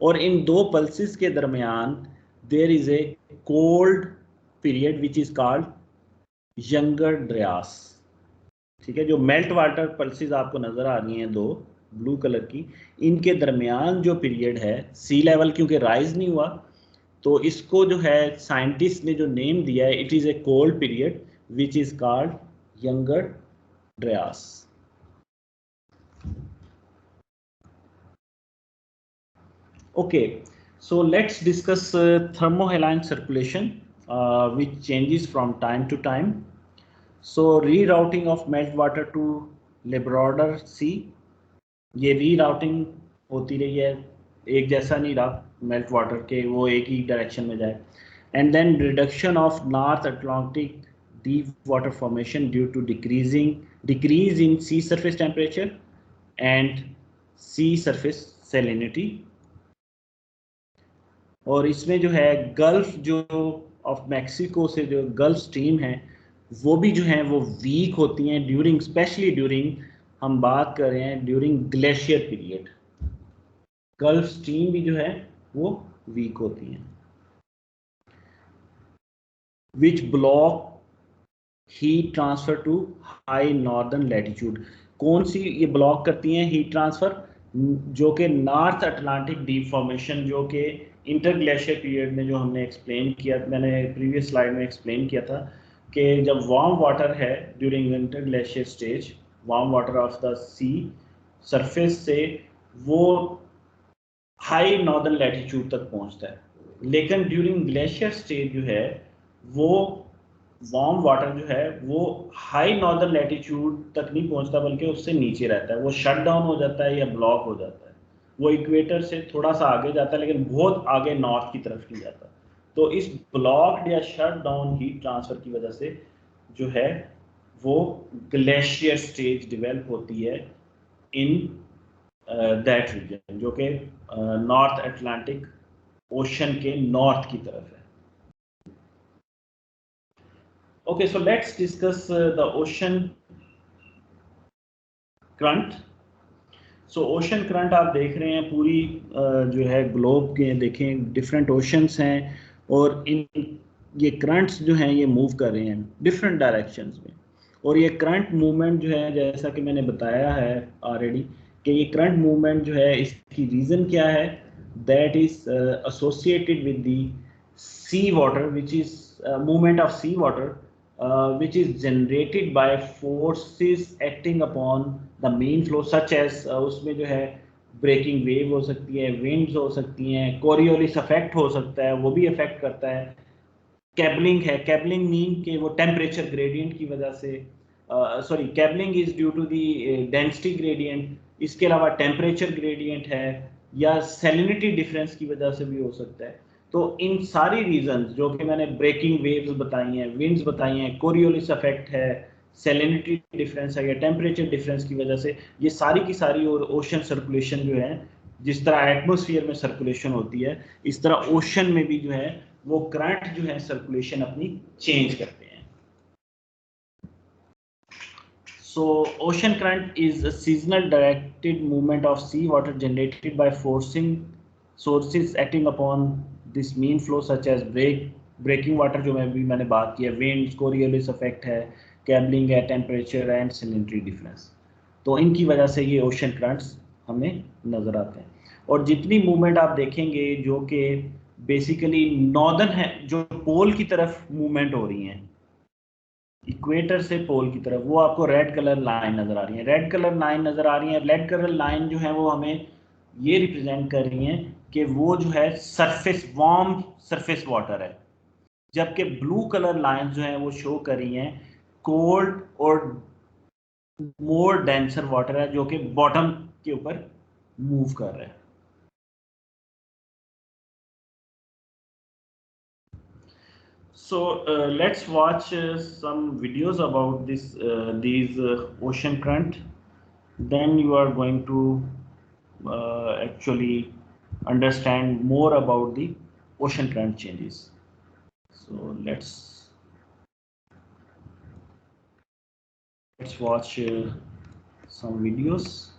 और इन दो पल्सेस के दरमियान there is a cold period which is called Younger Dryas, ठीक है। जो मेल्ट वाटर पल्सेस आपको नजर आ रही हैं दो ब्लू कलर की, इनके दरमियान जो पीरियड है सी लेवल क्योंकि राइज नहीं हुआ तो इसको जो है साइंटिस्ट ने जो नेम दिया है it is a cold period which is called Younger Dryas. Okay, so let's discuss thermohaline circulation which changes from time to time. So rerouting of meltwater to Labrador Sea, ये rerouting होती रही है, एक जैसा नहीं रहा मेल्ट वाटर के वो एक ही डायरेक्शन में जाए। And then reduction of North Atlantic deep water formation due to decrease in sea surface temperature and sea surface salinity. और इसमें जो है गल्फ जो ऑफ मैक्सिको से जो गल्फ स्ट्रीम है वो भी जो है वो वीक होती हैं ड्यूरिंग, स्पेशली ड्यूरिंग, हम बात कर रहे हैं during glacier period, Gulf Stream भी जो है वो वीक होती हैं। Which block heat transfer to high northern latitude, कौन सी ये ब्लॉक करती हैं हीट ट्रांसफर, जो कि नॉर्थ अटलांटिक डीप फॉर्मेशन, जो कि इंटरग्लेशियर पीरियड में जो हमने एक्सप्लेन किया, मैंने प्रीवियस स्लाइड में एक्सप्लेन किया था कि जब वार्म वाटर है during interglacier stage, warm water of the sea surface से वो हाई नॉर्दर्न लैटिट्यूड तक पहुंचता है, लेकिन ड्यूरिंग ग्लेशियर स्टेज जो है वो वार्म वाटर जो है वो हाई नॉर्दर्न लैटिट्यूड तक नहीं पहुंचता बल्कि उससे नीचे रहता है, वो शट डाउन हो जाता है या ब्लॉक हो जाता है, वो इक्वेटर से थोड़ा सा आगे जाता है लेकिन बहुत आगे नॉर्थ की तरफ नहीं जाता। तो इस ब्लॉक्ड या शट डाउन हीट ट्रांसफर की वजह से जो है वो ग्लेशियर स्टेज डेवलप होती है इन दैट रीजन जो कि नॉर्थ अटलांटिक ओशन के नॉर्थ की तरफ है। Okay, so let's discuss the ocean current. So ocean current आप देख रहे हैं पूरी जो है ग्लोब के, देखें डिफरेंट ओशंस हैं और इन ये करंट्स जो हैं ये मूव कर रहे हैं डिफरेंट डायरेक्शंस में। और ये करंट मूवमेंट जो है जैसा कि मैंने बताया है ऑलरेडी कि ये करंट मूवमेंट जो है इसकी रीज़न क्या है, that is associated with the sea water which is movement of sea water which is generated by forces acting upon the main flow such as उसमें जो है ब्रेकिंग वेव हो सकती है, विंड्स हो सकती हैं, कोरियोलिस इफेक्ट हो सकता है, वो भी इफेक्ट करता है। कैबलिंग है, कैबलिंग मीन के वो टेम्परेचर ग्रेडियंट की वजह से, sorry cabbeling is due to the density gradient, इसके अलावा टेम्परेचर ग्रेडियंट है या सैलिनिटी डिफरेंस की वजह से भी हो सकता है। तो इन सारी रीजंस जो कि मैंने ब्रेकिंग वेव्स बताई हैं, विंड्स बताई हैं, कोरियोलिस इफेक्ट है, सैलिनिटी डिफरेंस है या टेम्परेचर डिफरेंस की वजह से ये सारी की सारी, और ओशन सर्कुलेशन जो है जिस तरह एटमॉस्फेयर में सर्कुलेशन होती है इस तरह ओशन में भी जो है वो करंट जो है सर्कुलेशन अपनी चेंज करते हैं। So ocean current is a seasonal directed movement of sea water generated by forcing sources acting upon this mean flow such as breaking water जो मैंने बात की है, विंड्स, कोरियोलिस इफेक्ट है, कैबलिंग है, टेम्परेचर एंड सैलिनिटी डिफरेंस। तो इनकी वजह से ये ओशन करंट्स हमें नज़र आते हैं। और जितनी मूवमेंट आप देखेंगे जो कि बेसिकली नॉर्दर्न है, जो पोल की तरफ मूवमेंट हो रही हैं, इक्वेटर से पोल की तरफ, वो आपको रेड कलर लाइन नजर आ रही है। रेड कलर लाइन नजर आ रही है, रेड कलर लाइन जो है वो हमें ये रिप्रेजेंट कर रही है कि वो जो है सरफेस, वार्म सरफेस वाटर है, जबकि ब्लू कलर लाइन जो है वो शो कर रही हैं कोल्ड और मोर डेंसर वाटर है, जो कि बॉटम के ऊपर मूव कर रहा है। So let's watch some videos about these ocean current. Then you are going to actually understand more about the ocean current changes. So let's watch some videos.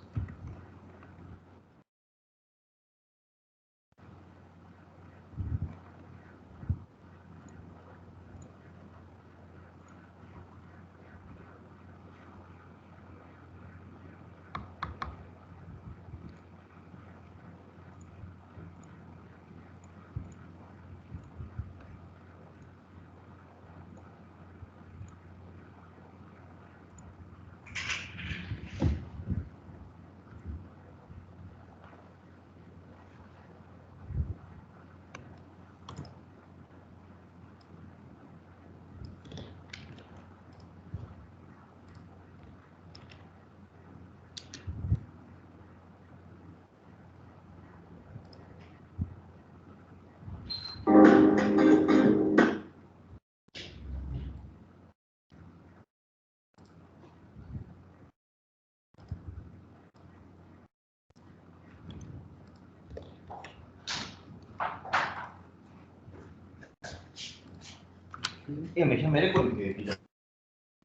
ये हमेशा मेरे को भी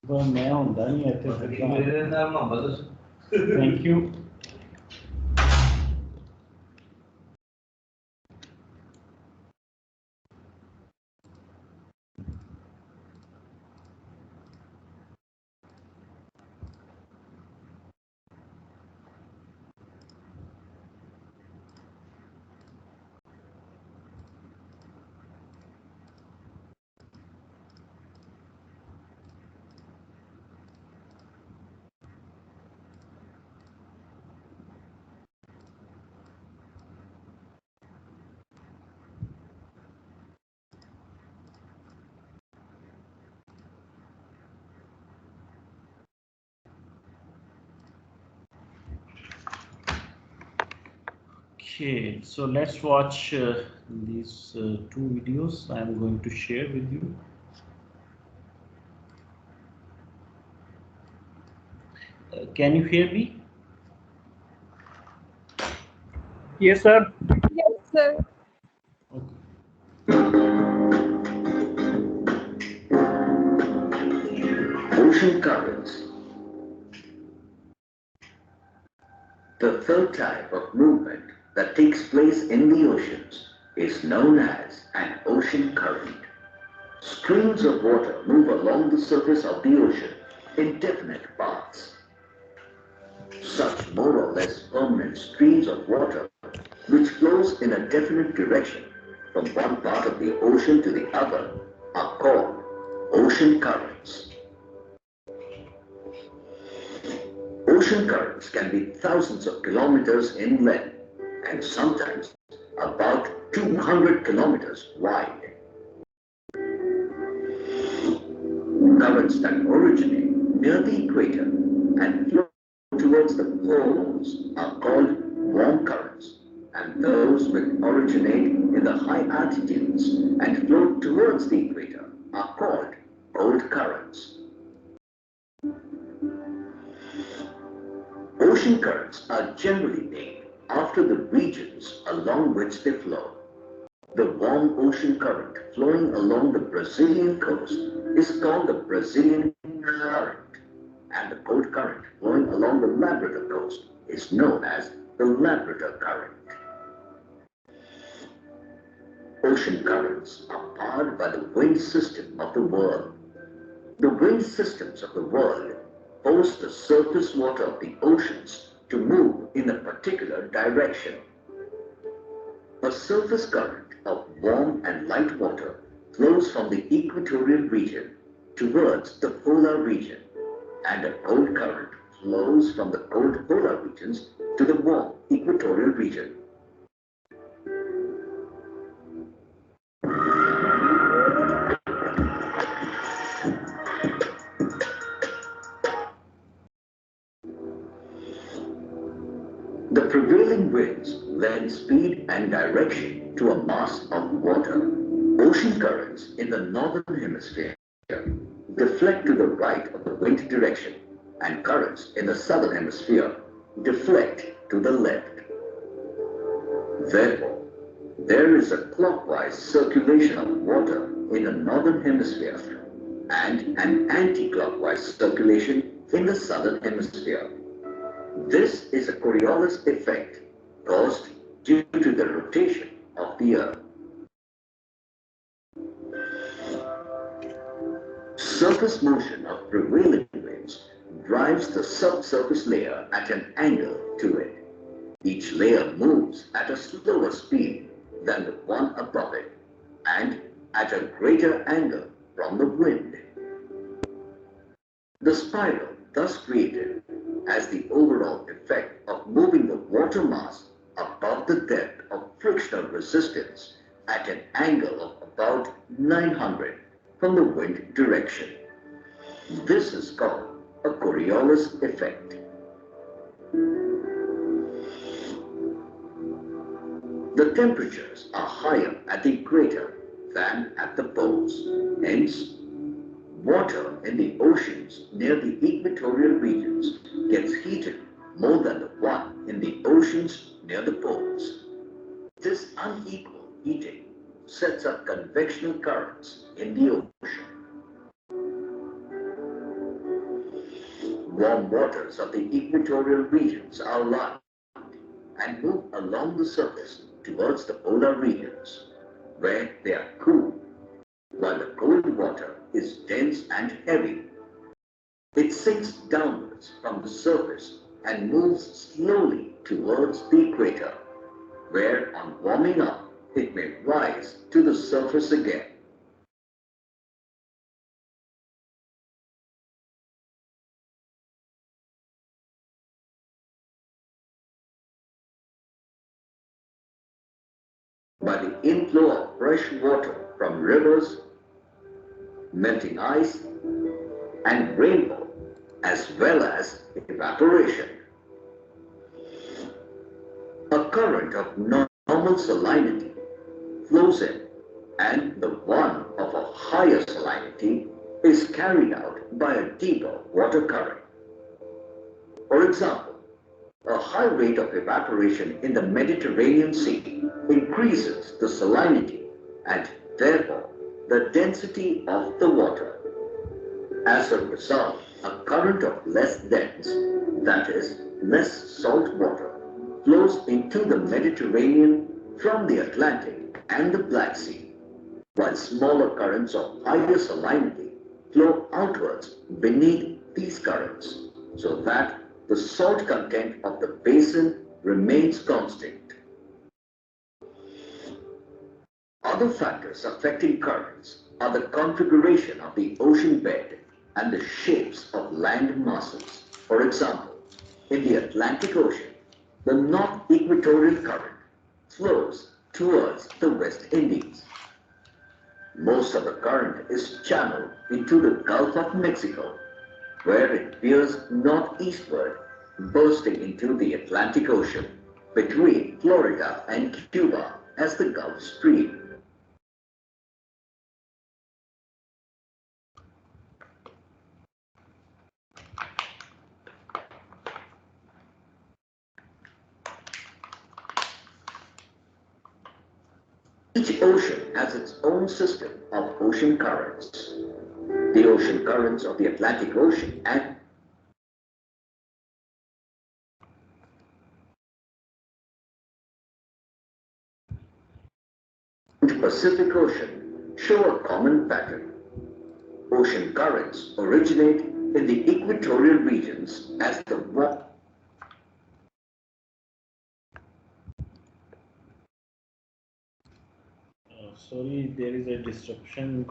वो मैं ਹੁੰਦਾ नहीं ਇੱਥੇ मेरे नाम Mohammad. Thank you. Okay, so let's watch these two videos I am going to share with you. Can you hear me? Yes, sir. Yes, sir. Okay. Ocean currents. The third type of movement that takes place in the oceans is known as an ocean current. Streams of water move along the surface of the ocean in definite paths. Such more or less permanent streams of water, which flows in a definite direction from one part of the ocean to the other, are called ocean currents. Ocean currents can be thousands of kilometers in length and sometimes about 200 kilometers wide. Currents that originate near the equator and flow towards the poles are called warm currents, and those which originate in the high altitudes and flow towards the equator are called cold currents. Ocean currents are generally named after the regions along which they flow. The warm ocean current flowing along the Brazilian coast is called the Brazilian current, and the cold current flowing along the Labrador coast is known as the Labrador current. Ocean currents are powered by the wind system of the world. The wind systems of the world force the surface water of the oceans to move in a particular direction. A surface current of warm and light water flows from the equatorial region towards the polar region, and a cold current flows from the cold polar regions to the warm equatorial region. The prevailing winds lend speed and direction to a mass of water. Ocean currents in the northern hemisphere deflect to the right of the wind direction, and currents in the southern hemisphere deflect to the left. Therefore, there is a clockwise circulation of water in the northern hemisphere and an anti-clockwise circulation in the southern hemisphere. This is a Coriolis effect caused due to the rotation of the Earth. Surface motion of prevailing winds drives the subsurface layer at an angle to it. Each layer moves at a slower speed than the one above it and at a greater angle from the wind. The spiral thus created has the overall effect of moving the water mass above the depth of frictional resistance at an angle of about 900 from the wind direction. This is called a Coriolis effect. The temperatures are higher at the equator than at the poles. Hence, water in the oceans near the equatorial regions gets heated more than the one in the oceans near the poles. This unequal heating sets up convectional currents in the ocean. Warm waters of the equatorial regions are lined and move along the surface towards the polar regions, where they are cool, while the cold water is dense and heavy. It sinks downwards from the surface and moves slowly towards the equator, where on warming up it may rise to the surface again. By the inflow of fresh water from rivers, melting ice, and rainfall, as well as evaporation. A current of normal salinity flows in, and the one of a higher salinity is carried out by a deeper water current. For example, a high rate of evaporation in the Mediterranean Sea increases the salinity and therefore the density of the water. As a result, a current of less dense, that is, less salt water, flows into the Mediterranean from the Atlantic and the Black Sea, while smaller currents of higher salinity flow outwards beneath these currents, so that the salt content of the basin remains constant. Other factors affecting currents are the configuration of the ocean bed and the shapes of land masses. For example, in the Atlantic Ocean, the north equatorial current flows towards the West Indies. Most of the current is channeled into the Gulf of Mexico, where it veers northeastward, bursting into the Atlantic Ocean between Florida and Cuba as the Gulf Stream. Each ocean has its own system of ocean currents. The ocean currents of the Atlantic Ocean and the Pacific Ocean show a common pattern. Ocean currents originate in the equatorial regions as the warm. Sorry, there is a disruption.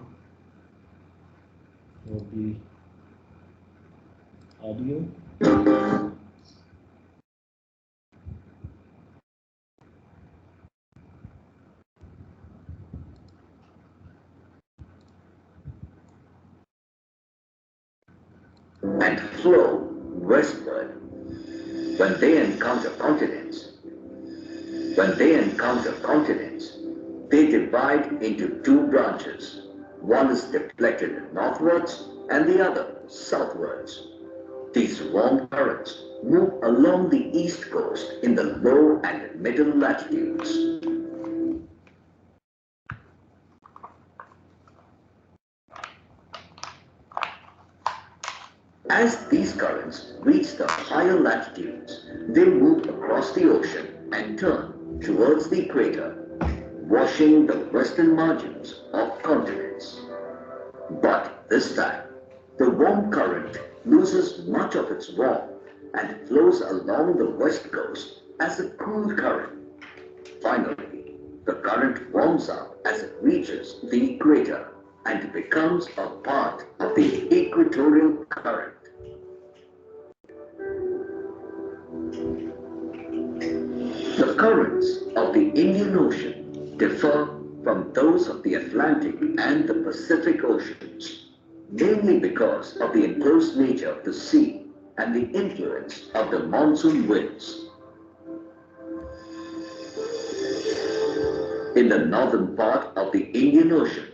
for the audio. And flow westward. When they encounter continents, they divide into two branches. One is deflected northwards and the other southwards. These warm currents move along the east coast in the low and middle latitudes. As these currents reach the higher latitudes, they move across the ocean and turn towards the equator, washing the western margins of continents. But this time, the warm current loses much of its warmth and flows along the west coast as a cool current. Finally, the current warms up as it reaches the equator and becomes a part of the equatorial current. The currents of the Indian Ocean differ from those of the Atlantic and the Pacific Oceans, mainly because of the enclosed nature of the sea and the influence of the monsoon winds. In the northern part of the Indian Ocean,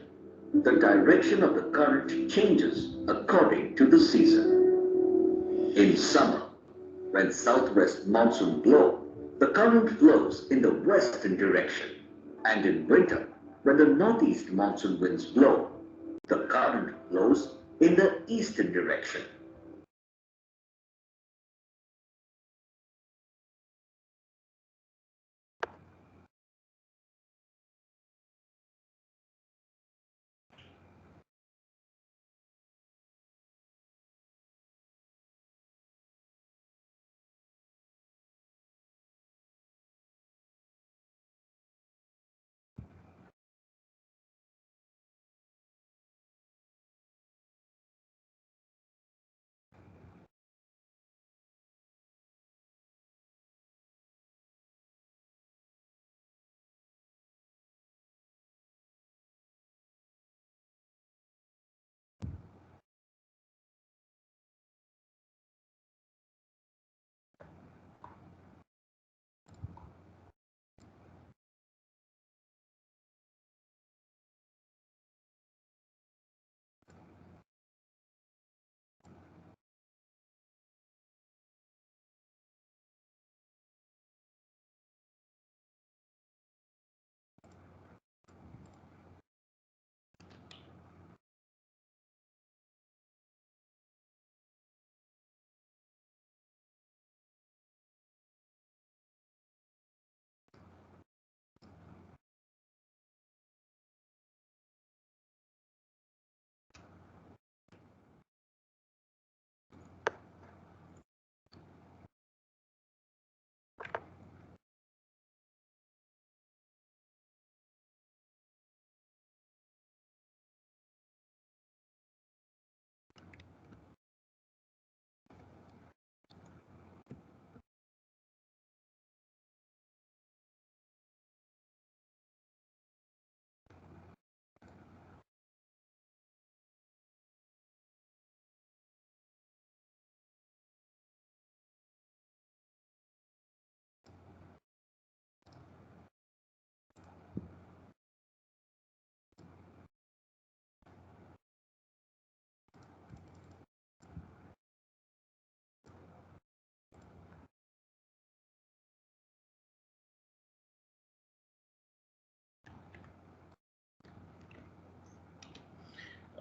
the direction of the current changes according to the season. In summer, when southwest monsoon blow, the current flows in the western direction, and in winter, when the northeast monsoon winds blow, the current flows in the eastern direction.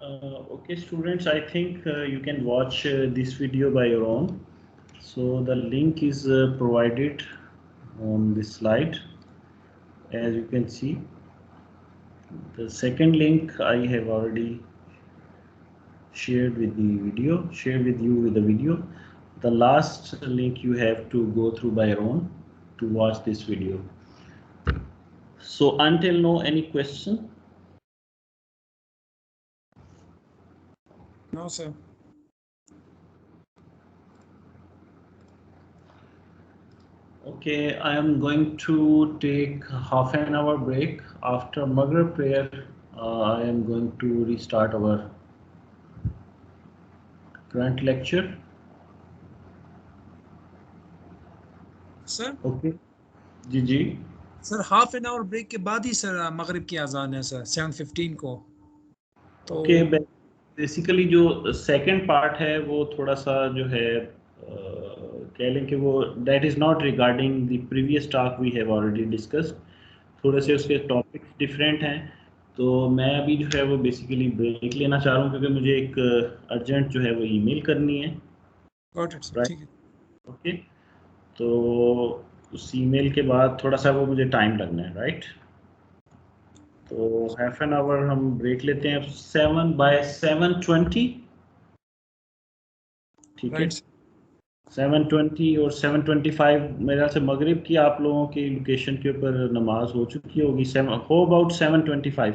Okay, students, I think you can watch this video by your own. So the link is provided on this slide. As you can see, the second link I have already shared with you with the video. The last link you have to go through by your own to watch this video. So until now, any question? No, sir. Okay, I am going to take half an hour break. After Maghrib prayer, I am going to restart our current lecture. Sir? Okay. जी sir half an hour break के बाद ही sir मगरिब की अजान है sir 7:15 को तो okay basically जो सेकंड पार्ट है वो थोड़ा सा जो है कह लें कि वो that is not regarding the previous talk we have already discussed थोड़े से उसके टॉपिक्स डिफरेंट हैं तो मैं अभी जो है वो बेसिकली ब्रेक लेना चाह रहा हूँ क्योंकि मुझे एक अर्जेंट जो है वो ईमेल करनी है गॉट इट सर राइट ठीक है ओके तो उस ईमेल के बाद थोड़ा सा वो मुझे टाइम लगना है राइट तो हाफ एन आवर हम ब्रेक लेते हैं 7:20 ठीक है राइट 7:20 और 7:25 मेरे ख्याल से मगरिब की आप लोगों की लोकेशन के ऊपर नमाज हो चुकी होगी हो अबाउट 7:25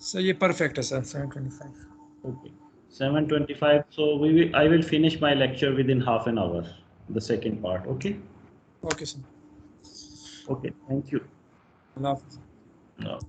सर ये परफेक्ट है sir 7:25 okay 7:25 so I will finish my lecture within half an hour the second part okay okay sir okay thank you अल्लाह हाफिज़ No.